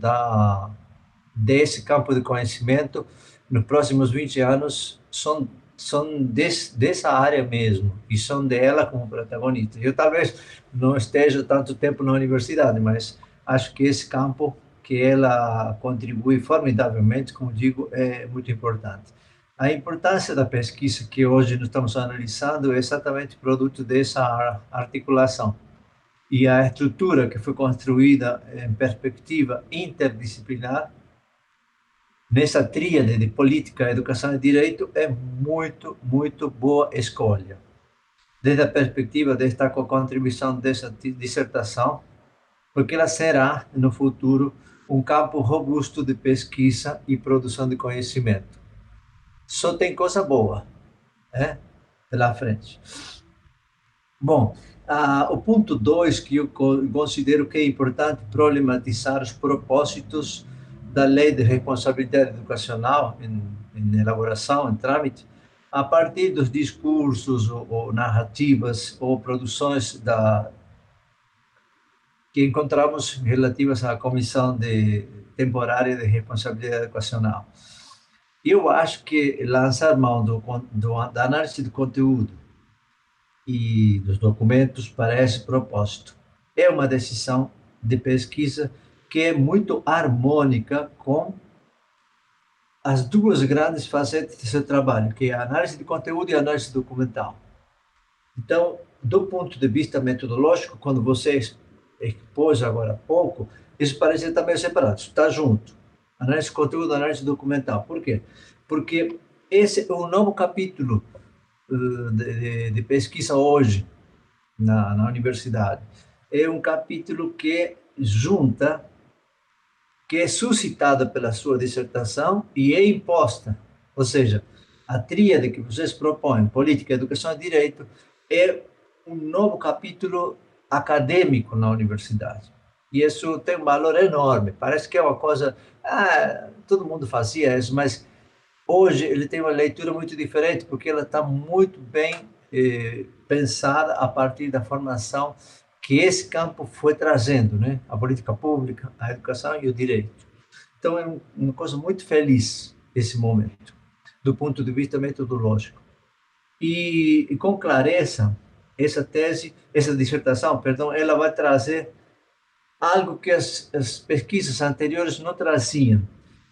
desse campo de conhecimento, nos próximos 20 anos, são dessa área mesmo, e são dela como protagonista. Eu talvez não esteja tanto tempo na universidade, mas acho que esse campo que ela contribui formidavelmente, como digo, é muito importante. A importância da pesquisa que hoje nós estamos analisando é exatamente produto dessa articulação. E a estrutura que foi construída em perspectiva interdisciplinar, nessa tríade de política, educação e direito, é muito boa escolha. Desde a perspectiva de estar com a contribuição dessa dissertação, porque ela será, no futuro, um campo robusto de pesquisa e produção de conhecimento. Só tem coisa boa, pela frente. Bom, o ponto 2, que eu considero que é importante problematizar os propósitos da Lei de Responsabilidade Educacional em elaboração, em trâmite, a partir dos discursos ou narrativas ou produções que encontramos relativas à Comissão Temporária de Responsabilidade Educacional. Eu acho que lançar mão da análise do conteúdo e dos documentos para esse propósito é uma decisão de pesquisa que é muito harmônica com as duas grandes facetas do seu trabalho, que é a análise de conteúdo e a análise documental. Então, do ponto de vista metodológico, quando você expôs agora há pouco, isso parece estar meio separado, está junto. Análise de conteúdo, análise documental. Por quê? Porque esse é um novo capítulo de pesquisa hoje na universidade. É um capítulo que junta, que é suscitada pela sua dissertação e é imposta. Ou seja, a tríade que vocês propõem, política, educação e direito, é um novo capítulo acadêmico na universidade. E isso tem um valor enorme. Parece que é uma coisa... todo mundo fazia isso, mas hoje ele tem uma leitura muito diferente, porque ela está muito bem pensada a partir da formação que esse campo foi trazendo, né? A política pública, a educação e o direito. Então, é uma coisa muito feliz esse momento, do ponto de vista metodológico. E com clareza, essa dissertação, ela vai trazer algo que as pesquisas anteriores não traziam,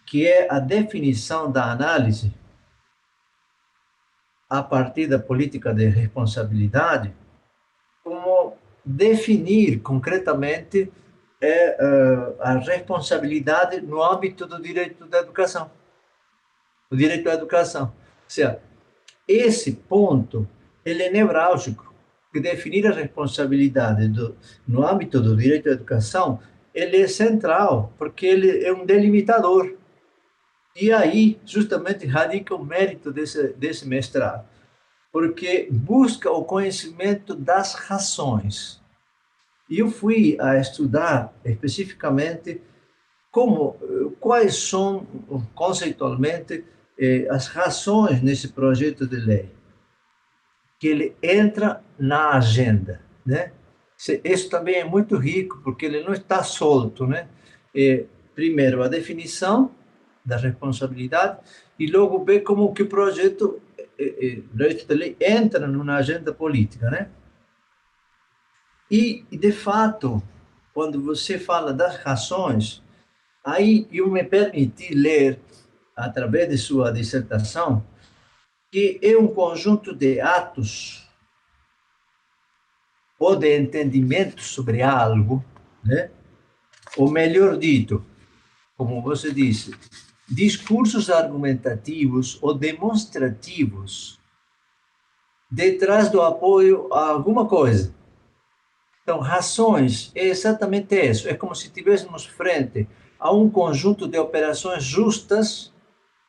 que é a definição da análise a partir da política de responsabilidade, como definir concretamente a responsabilidade no âmbito do direito da educação. o direito à educação. Ou seja, esse ponto, ele é nevrálgico, que definir a responsabilidade no âmbito do direito à educação, ele é central, porque ele é um delimitador. E aí, justamente, radica o mérito desse mestrado, porque busca o conhecimento das razões. E eu fui a estudar especificamente quais são, conceitualmente, as razões nesse projeto de lei, que ele entra na agenda, né? Isso também é muito rico, porque ele não está solto, né? Primeiro, a definição da responsabilidade, e logo ver como que o projeto de lei entra numa agenda política, né? E, de fato, quando você fala das razões, aí eu me permiti ler, através de sua dissertação, que é um conjunto de atos ou de entendimento sobre algo, né? Ou melhor dito, como você disse, discursos argumentativos ou demonstrativos detrás do apoio a alguma coisa. Então, razões é exatamente isso. É como se estivéssemos frente a um conjunto de operações justas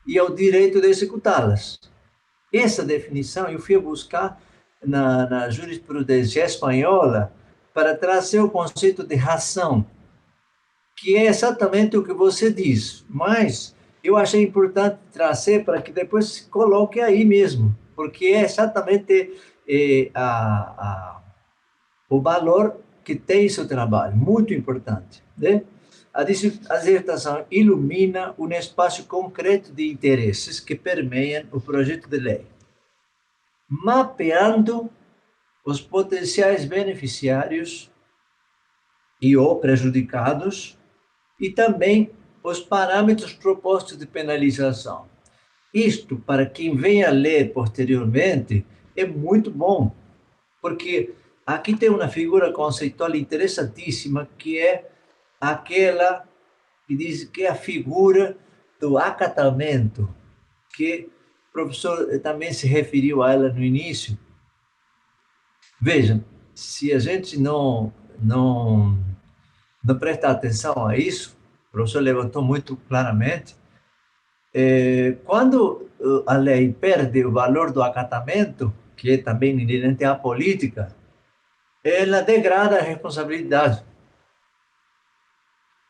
e ao direito de executá-las. Essa definição eu fui buscar na jurisprudência espanhola para trazer o conceito de razão, que é exatamente o que você diz, mas eu achei importante trazer para que depois se coloque aí mesmo, porque é exatamente o valor que tem seu trabalho, muito importante, né? A dissertação ilumina um espaço concreto de interesses que permeiam o projeto de lei, mapeando os potenciais beneficiários e ou prejudicados, e também os parâmetros propostos de penalização. Isto, para quem venha ler posteriormente, é muito bom, porque aqui tem uma figura conceitual interessantíssima, que é aquela que diz que é a figura do acatamento, que o professor também se referiu a ela no início. Vejam, se a gente não prestar atenção a isso, o professor levantou muito claramente, quando a lei perde o valor do acatamento, que é também inerente à política, ela degrada a responsabilidade.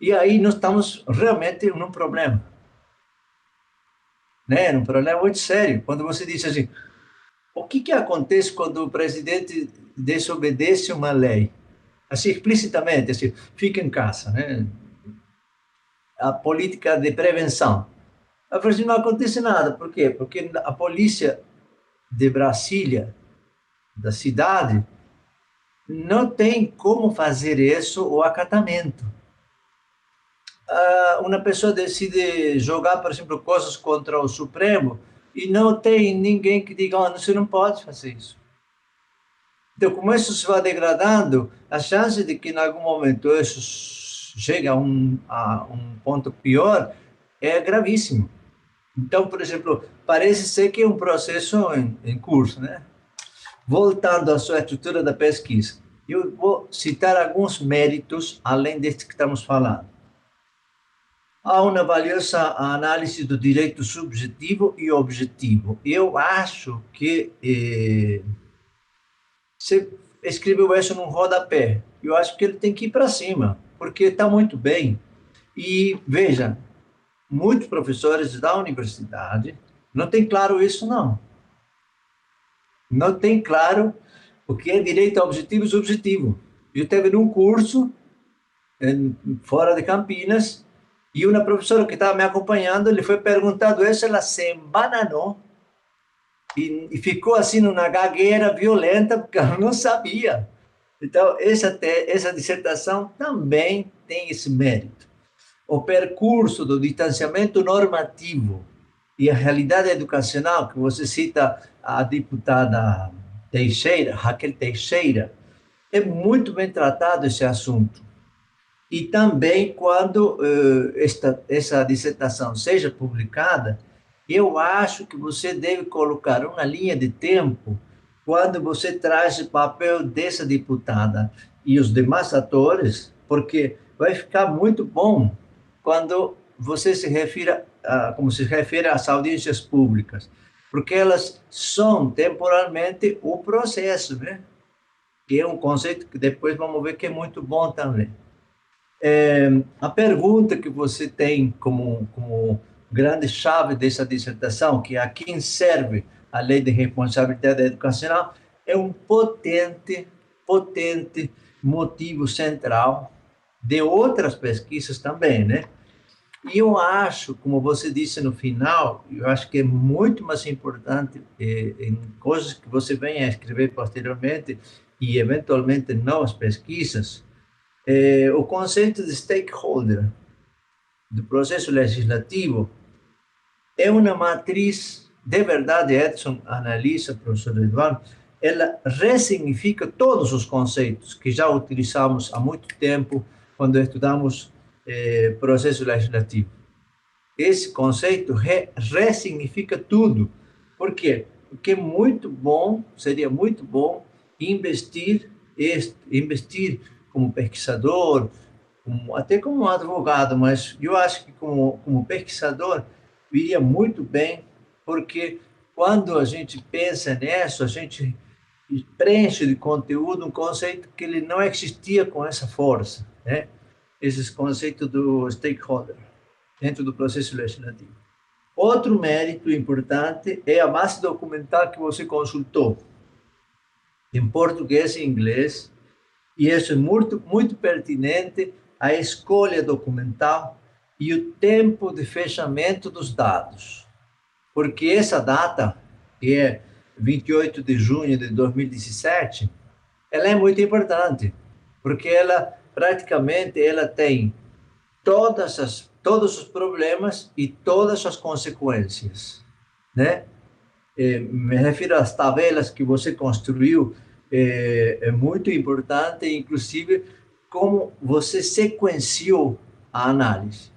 E aí nós estamos realmente num problema. Né? Num problema muito sério. Quando você diz assim, o que acontece quando o presidente desobedece uma lei? Assim, explicitamente, assim, fica em casa, né? A política de prevenção. Assim, não acontece nada. Por quê? Porque a polícia de Brasília, da cidade, não tem como fazer isso, o acatamento. Uma pessoa decide jogar, por exemplo, coisas contra o Supremo e não tem ninguém que diga, você não pode fazer isso. Então, como isso se vai degradando, a chance de que em algum momento isso chegue a um ponto pior é gravíssimo. Então, por exemplo, parece ser que é um processo em curso, né? Voltando à sua estrutura da pesquisa, eu vou citar alguns méritos, além deste que estamos falando. Há uma valiosa análise do direito subjetivo e objetivo. Eu acho que você escreveu isso num rodapé. Eu acho que ele tem que ir para cima, porque está muito bem. E, veja, muitos professores da universidade não têm claro isso, não. Não tem claro o que é direito objetivo e subjetivo. Eu esteve num curso fora de Campinas, e uma professora que estava me acompanhando, ele foi perguntado isso, ela se embananou e ficou assim numa gagueira violenta, porque ela não sabia. Então, essa dissertação também tem esse mérito. O percurso do distanciamento normativo e a realidade educacional, que você cita a deputada Teixeira, Raquel Teixeira, é muito bem tratado esse assunto. E também, quando essa dissertação seja publicada, Eu acho que você deve colocar uma linha de tempo quando você traz o papel dessa deputada e os demais atores, porque vai ficar muito bom quando você se refira como se refere às audiências públicas, porque elas são temporalmente o processo, né? Que é um conceito que depois vamos ver que é muito bom também. A pergunta que você tem como grande chave dessa dissertação, que é a quem serve a lei de responsabilidade educacional, é um potente motivo central de outras pesquisas também, né? E eu acho, como você disse no final, eu acho que é muito mais importante em coisas que você venha a escrever posteriormente e eventualmente novas pesquisas, o conceito de stakeholder do processo legislativo é uma matriz, de verdade, Edson analisa, professor Eduardo, ela ressignifica todos os conceitos que já utilizamos há muito tempo quando estudamos processo legislativo. Esse conceito ressignifica tudo. Por quê? Porque seria muito bom investir como pesquisador, até como advogado, mas eu acho que como pesquisador iria muito bem, porque quando a gente pensa nisso, a gente preenche de conteúdo um conceito que ele não existia com essa força, né? Esse conceito do stakeholder dentro do processo legislativo. Outro mérito importante é a base documental que você consultou, em português e inglês, e isso é muito pertinente à escolha documental e o tempo de fechamento dos dados, porque essa data, que é 28 de junho de 2017, ela é muito importante, porque ela praticamente tem todos os problemas e todas as consequências, né? Me refiro às tabelas que você construiu, é muito importante, inclusive, como você sequenciou a análise.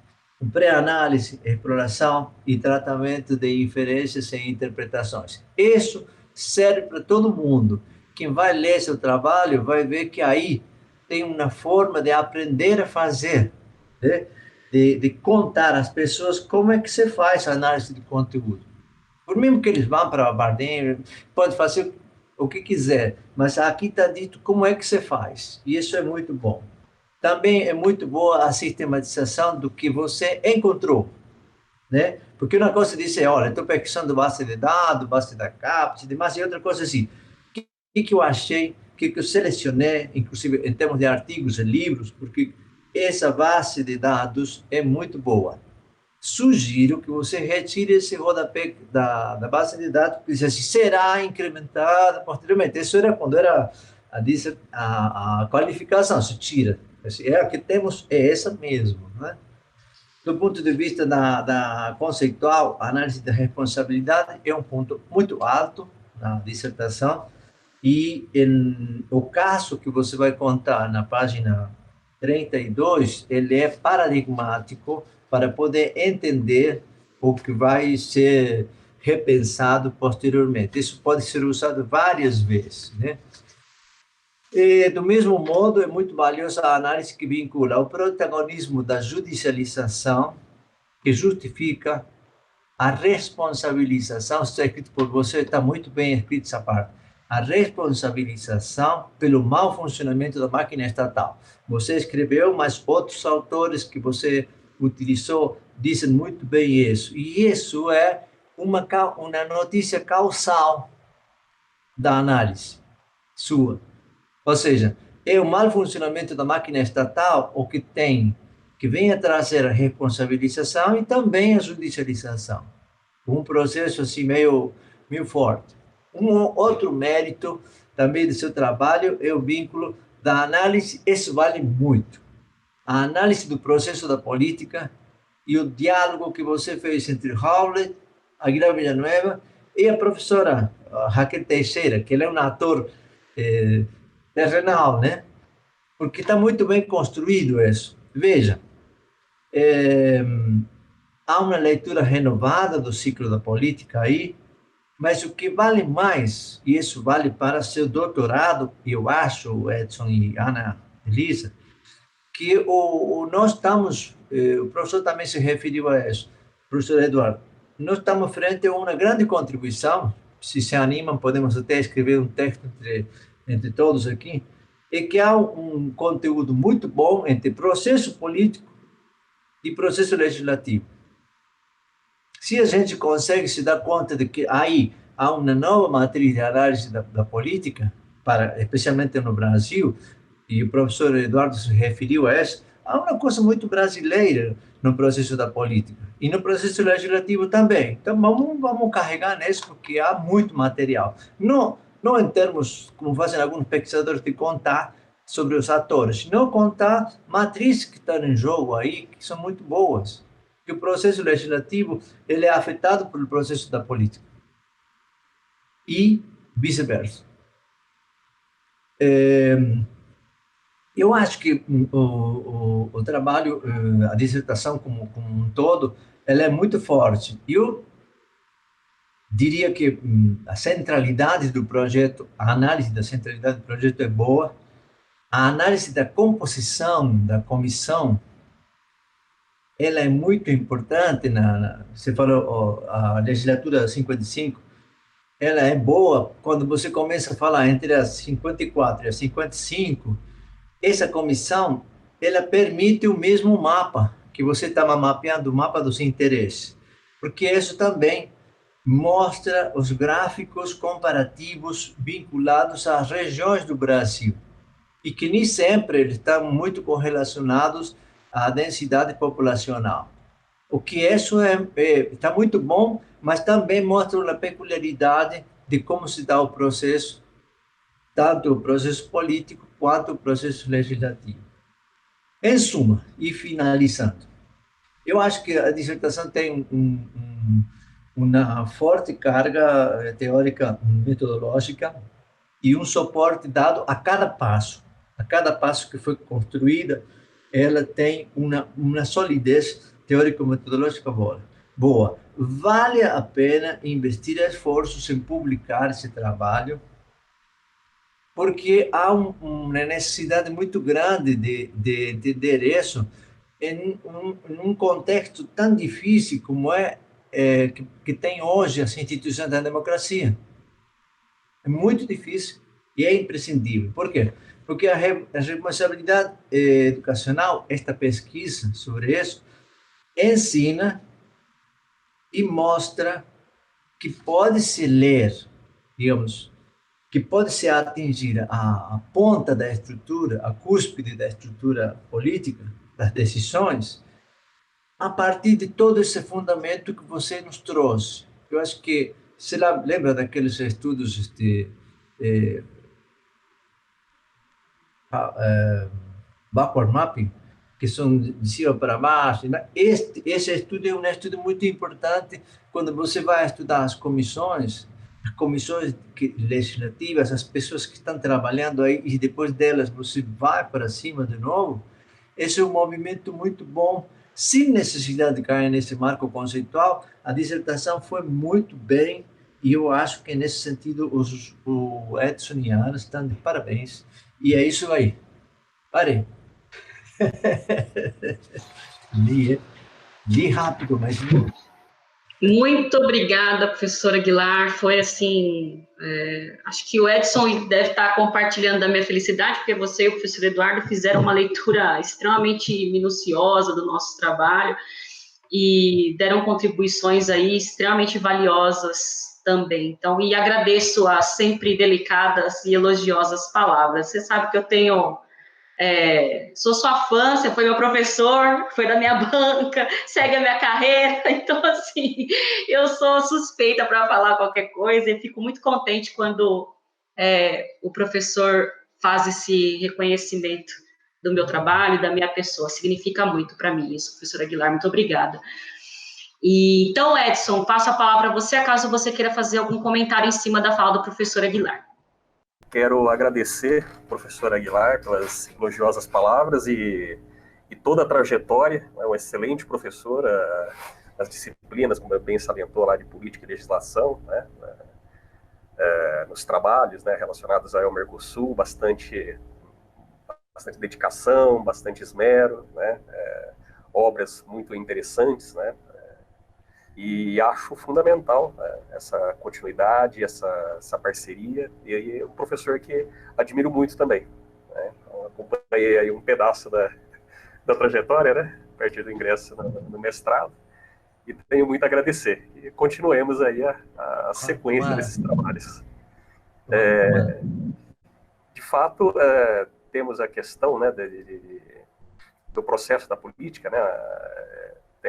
Pré-análise, exploração e tratamento de inferências e interpretações. Isso serve para todo mundo. Quem vai ler seu trabalho vai ver que aí tem uma forma de aprender a fazer, né? De contar às pessoas como é que você faz a análise de conteúdo. Por mesmo que eles vão para a Bardem, pode fazer o que quiser, mas aqui está dito como é que você faz, e isso é muito bom. Também é muito boa a sistematização do que você encontrou, né? Porque uma coisa é dizer, olha, estou pesquisando base de dados, base da CAPES e demais, e outra coisa é assim, o que eu achei, o que eu selecionei, inclusive em termos de artigos e livros, porque essa base de dados é muito boa. Sugiro que você retire esse rodapé da base de dados, que diz assim, será incrementada posteriormente. Isso era quando era a qualificação, se tira. A que temos é essa mesmo, né? Do ponto de vista da conceitual, a análise da responsabilidade é um ponto muito alto na dissertação, e o caso que você vai contar na página 32, ele é paradigmático para poder entender o que vai ser repensado posteriormente. Isso pode ser usado várias vezes, né? E, do mesmo modo, é muito valiosa a análise que vincula o protagonismo da judicialização, que justifica a responsabilização, está escrito por você, está muito bem escrito essa parte, a responsabilização pelo mau funcionamento da máquina estatal. Você escreveu, mas outros autores que você utilizou dizem muito bem isso. E isso é uma notícia causal da análise sua. Ou seja, é o mau funcionamento da máquina estatal o que vem a trazer a responsabilização e também a judicialização. Um processo assim meio forte. Um outro mérito também do seu trabalho é o vínculo da análise, isso vale muito. A análise do processo da política e o diálogo que você fez entre Howlett, Aguilar Villanueva e a professora Raquel Teixeira, que ela é um ator terrenal, né? Porque está muito bem construído isso. Veja, há uma leitura renovada do ciclo da política aí, mas o que vale mais, e isso vale para seu doutorado, eu acho, Edson e Ana Elisa, que nós estamos, o professor também se referiu a isso, professor Eduardo, nós estamos frente a uma grande contribuição, se animam, podemos até escrever um texto entre todos aqui, é que há um conteúdo muito bom entre processo político e processo legislativo. Se a gente consegue se dar conta de que aí há uma nova matriz de análise da política, especialmente no Brasil, e o professor Eduardo se referiu a isso, há uma coisa muito brasileira no processo da política, e no processo legislativo também. Então, vamos carregar nisso, porque há muito material. Não em termos, como fazem alguns pesquisadores, de contar sobre os atores, não contar matrizes que estão em jogo aí, que são muito boas. Que o processo legislativo ele é afetado pelo processo da política e vice-versa. Eu acho que o trabalho, a dissertação como um todo, ela é muito forte. Eu diria que a centralidade do projeto, a análise da centralidade do projeto é boa, a análise da composição da comissão ela é muito importante, você falou a legislatura 55, ela é boa quando você começa a falar entre as 54 e as 55, essa comissão, ela permite o mesmo mapa, que você estava mapeando, o mapa dos interesses, porque isso também mostra os gráficos comparativos vinculados às regiões do Brasil, e que nem sempre eles estão muito correlacionados à densidade populacional. O que isso está muito bom, mas também mostra uma peculiaridade de como se dá o processo, tanto o processo político quanto o processo legislativo. Em suma, e finalizando, eu acho que a dissertação tem uma forte carga teórica, metodológica, e um suporte dado a cada passo. A cada passo que foi construída, ela tem uma solidez teórico-metodológica boa. Vale a pena investir esforços em publicar esse trabalho, porque há uma necessidade muito grande de entender isso em um contexto tão difícil como que tem hoje as instituições da democracia. É muito difícil e é imprescindível. Por quê? Porque a responsabilidade educacional, esta pesquisa sobre isso, ensina e mostra que pode-se ler, digamos, que pode-se atingir a ponta da estrutura, a cúspide da estrutura política, das decisões, a partir de todo esse fundamento que você nos trouxe. Eu acho que, você lembra daqueles estudos backward mapping, que são de cima para baixo? Esse estudo é um estudo muito importante quando você vai estudar as comissões legislativas, as pessoas que estão trabalhando aí, e depois delas você vai para cima de novo. Esse é um movimento muito bom, sem necessidade de cair nesse marco conceitual. A dissertação foi muito bem, e eu acho que, nesse sentido, o Edson e a Ana estão de parabéns. E é isso aí. Parei. li rápido, mas... Muito obrigada, professora Aguilar. Foi assim, acho que o Edson deve estar compartilhando da minha felicidade, porque você e o professor Eduardo fizeram uma leitura extremamente minuciosa do nosso trabalho e deram contribuições aí extremamente valiosas também. Então, e agradeço as sempre delicadas e elogiosas palavras. Você sabe que eu tenho... sou sua fã, você foi meu professor, foi da minha banca, segue a minha carreira, então, assim, eu sou suspeita para falar qualquer coisa e fico muito contente quando o professor faz esse reconhecimento do meu trabalho, da minha pessoa, significa muito para mim isso, professora Aguilar, muito obrigada. E, então, Edson, passo a palavra a você, caso você queira fazer algum comentário em cima da fala do professor Aguilar. Quero agradecer, professora Aguilar, pelas elogiosas palavras e toda a trajetória. É uma excelente professora, nas disciplinas, como bem salientou lá, de política e legislação, né, nos trabalhos, né, relacionados ao Mercosul, bastante dedicação, bastante esmero, né, obras muito interessantes, né, e acho fundamental, né, essa continuidade, essa parceria, e aí é um professor que admiro muito também, né, então, acompanhei aí um pedaço da trajetória, né, a partir do ingresso no mestrado, e tenho muito a agradecer, e continuemos aí a sequência desses trabalhos. De fato, temos a questão, né, do processo da política, né,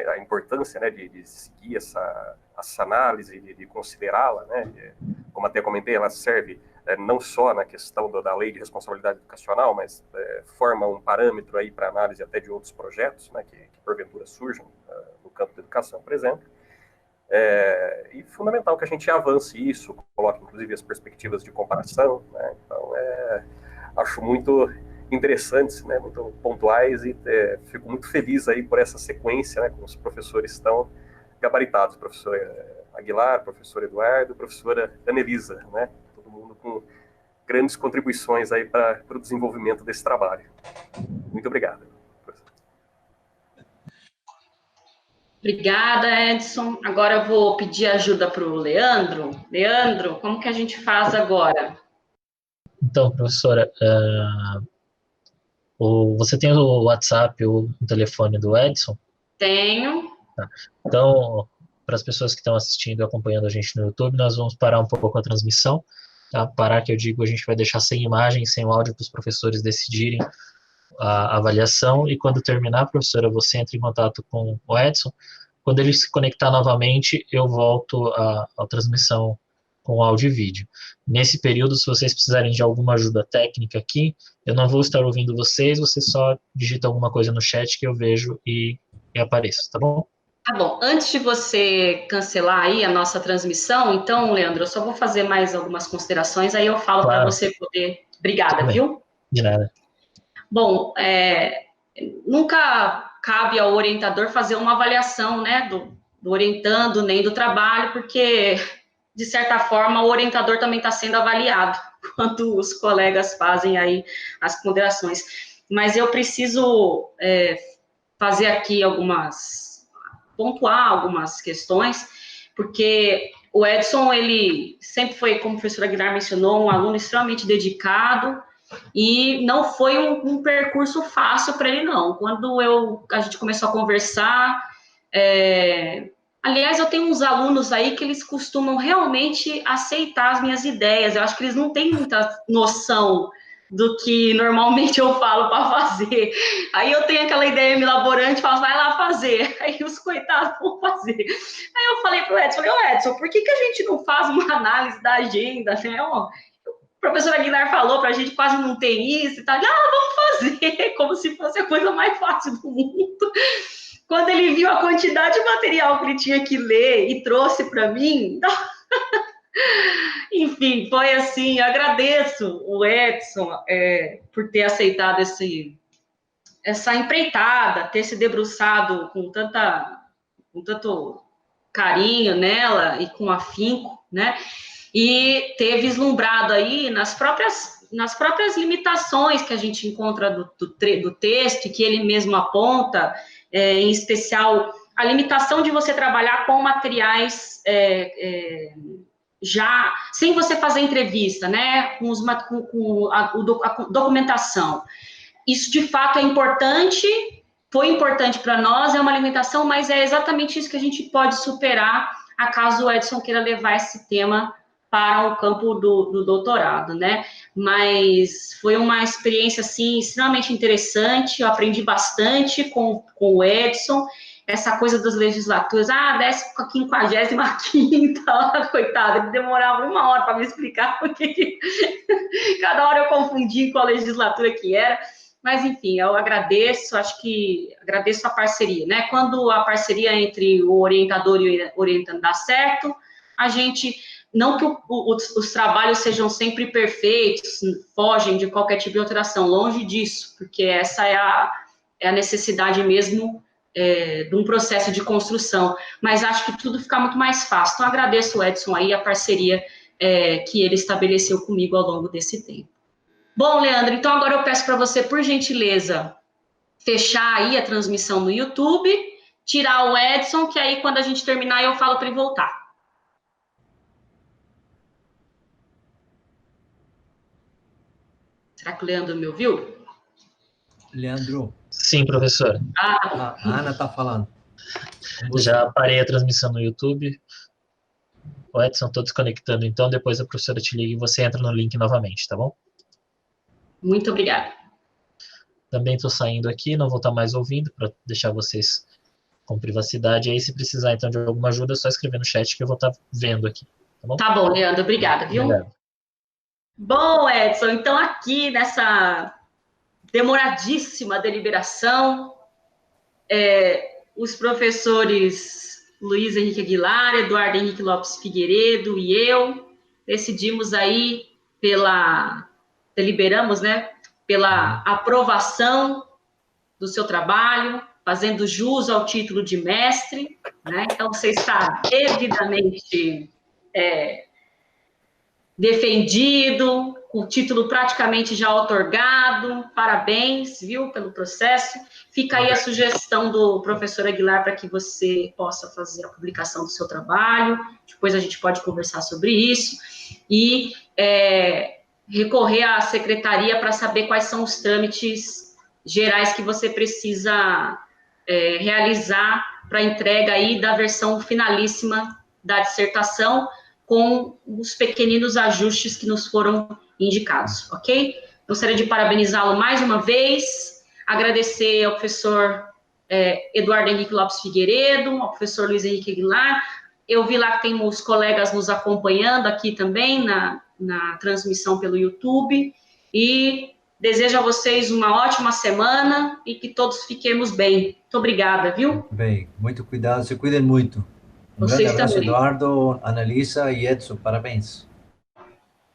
a importância, né, de seguir essa análise, de considerá-la, né, como até comentei, ela serve não só na questão da lei de responsabilidade educacional, mas forma um parâmetro aí para análise até de outros projetos, né, que porventura surjam no campo da educação, por exemplo. E fundamental que a gente avance isso, coloque inclusive as perspectivas de comparação, né? Então acho muito interessantes, né, muito pontuais, e fico muito feliz aí por essa sequência, né, com os professores tão gabaritados, professor Aguilar, professor Eduardo, professora Anelisa, né, todo mundo com grandes contribuições aí para o desenvolvimento desse trabalho. Muito obrigado. Obrigada, Edson. Agora eu vou pedir ajuda para o Leandro. Leandro, como que a gente faz agora? Então, professora, você tem o WhatsApp, o telefone do Edson? Tenho. Tá. Então, para as pessoas que estão assistindo e acompanhando a gente no YouTube, nós vamos parar um pouco a transmissão. Tá? Parar, que eu digo, a gente vai deixar sem imagem, sem o áudio, para os professores decidirem a avaliação, e quando terminar, professora, você entra em contato com o Edson. Quando ele se conectar novamente, eu volto à transmissão com áudio e vídeo. Nesse período, se vocês precisarem de alguma ajuda técnica aqui, eu não vou estar ouvindo vocês, você só digita alguma coisa no chat que eu vejo e apareço, tá bom? Tá bom. Antes de você cancelar aí a nossa transmissão, então, Leandro, eu só vou fazer mais algumas considerações, aí eu falo para você poder... Obrigada, viu? De nada. Bom, nunca cabe ao orientador fazer uma avaliação, né, do orientando, nem do trabalho, porque, de certa forma, o orientador também está sendo avaliado, quando os colegas fazem aí as ponderações. Mas eu preciso fazer aqui pontuar algumas questões, porque o Edson, ele sempre foi, como o professor Aguilar mencionou, um aluno extremamente dedicado, e não foi um percurso fácil para ele, não. Quando a gente começou a conversar, aliás, eu tenho uns alunos aí que eles costumam realmente aceitar as minhas ideias, eu acho que eles não têm muita noção do que normalmente eu falo para fazer. Aí eu tenho aquela ideia milaborante, falo, vai lá fazer. Aí os coitados vão fazer. Aí eu falei pro Edson, Edson, por que a gente não faz uma análise da agenda, né? O professor Aguilar falou para a gente, quase não tem isso e tal. Vamos fazer, como se fosse a coisa mais fácil do mundo. Quando ele viu a quantidade de material que ele tinha que ler e trouxe para mim... Enfim, foi assim, agradeço o Edson por ter aceitado essa empreitada, ter se debruçado com tanto carinho nela e com afinco, né? E ter vislumbrado aí nas próprias limitações que a gente encontra do texto, que ele mesmo aponta, em especial a limitação de você trabalhar com materiais já, sem você fazer entrevista, né, com a documentação. Isso, de fato, é importante, foi importante para nós, é uma limitação, mas é exatamente isso que a gente pode superar, acaso o Edson queira levar esse tema para o campo do doutorado, né, mas foi uma experiência, assim, extremamente interessante, eu aprendi bastante com o Edson, essa coisa das legislaturas, 55ª, coitado, ele demorava 1 hora para me explicar, porque cada hora eu confundi com a legislatura que era, mas enfim, eu agradeço a parceria, né, quando a parceria entre o orientador e o orientando dá certo, a gente, não que os trabalhos sejam sempre perfeitos, fogem de qualquer tipo de alteração, longe disso, porque essa é a necessidade mesmo de um processo de construção, mas acho que tudo fica muito mais fácil. Então, agradeço o Edson aí, a parceria que ele estabeleceu comigo ao longo desse tempo. Bom, Leandro, então agora eu peço para você, por gentileza, fechar aí a transmissão no YouTube, tirar o Edson, que aí quando a gente terminar eu falo para ele voltar. Será que o Leandro me ouviu? Leandro. Sim, professor. A Ana está falando. Já parei a transmissão no YouTube. O Edson, estou desconectando, então depois a professora te liga e você entra no link novamente, tá bom? Muito obrigada. Também estou saindo aqui, não vou estar mais ouvindo, para deixar vocês com privacidade. Aí, se precisar, então, de alguma ajuda, é só escrever no chat que eu vou estar vendo aqui, tá bom? Tá bom, Leandro, obrigada, viu? Obrigado. Bom, Edson, então aqui nessa demoradíssima deliberação, os professores Luiz Henrique Aguilar, Eduardo Henrique Lopes Figueiredo e eu decidimos aí deliberamos, né, pela aprovação do seu trabalho, fazendo jus ao título de mestre, né? Então você está devidamente defendido, com o título praticamente já outorgado. Parabéns, viu, pelo processo. Fica aí a sugestão do professor Aguilar para que você possa fazer a publicação do seu trabalho. Depois a gente pode conversar sobre isso. E recorrer à secretaria para saber quais são os trâmites gerais que você precisa realizar para a entrega aí da versão finalíssima da dissertação, com os pequeninos ajustes que nos foram indicados, ok? Gostaria de parabenizá-lo mais uma vez, agradecer ao professor Eduardo Henrique Lopes Figueiredo, ao professor Luiz Henrique Aguilar. Eu vi lá que tem os colegas nos acompanhando aqui também na transmissão pelo YouTube, e desejo a vocês uma ótima semana e que todos fiquemos bem. Muito obrigada, viu? Bem, muito cuidado, se cuidem muito. Um Vocês grande abraço, também. Eduardo, Analisa e Edson, parabéns.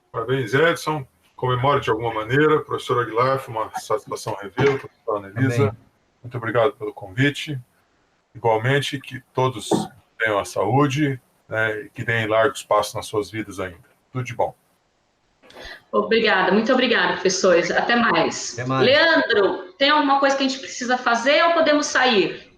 Parabéns, Edson. Comemore de alguma maneira. Professor Aguilar, foi uma satisfação revê-lo. Professora Anelisa, muito obrigado pelo convite. Igualmente, que todos tenham a saúde, né, e que deem largos passos nas suas vidas ainda. Tudo de bom. Obrigada, muito obrigada, professores. Até mais. Até mais. Leandro, tem alguma coisa que a gente precisa fazer ou podemos sair?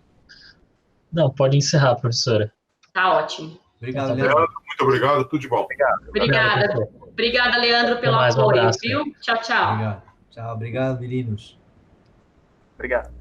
Não, pode encerrar, professora. Tá ótimo. Obrigado, Então, Leandro. Muito obrigado, tudo de bom. Obrigada. Obrigada, Leandro, pelo mais, um apoio, abraço. viu? Tchau, tchau. Obrigado. Tchau, obrigado, meninos. Obrigado.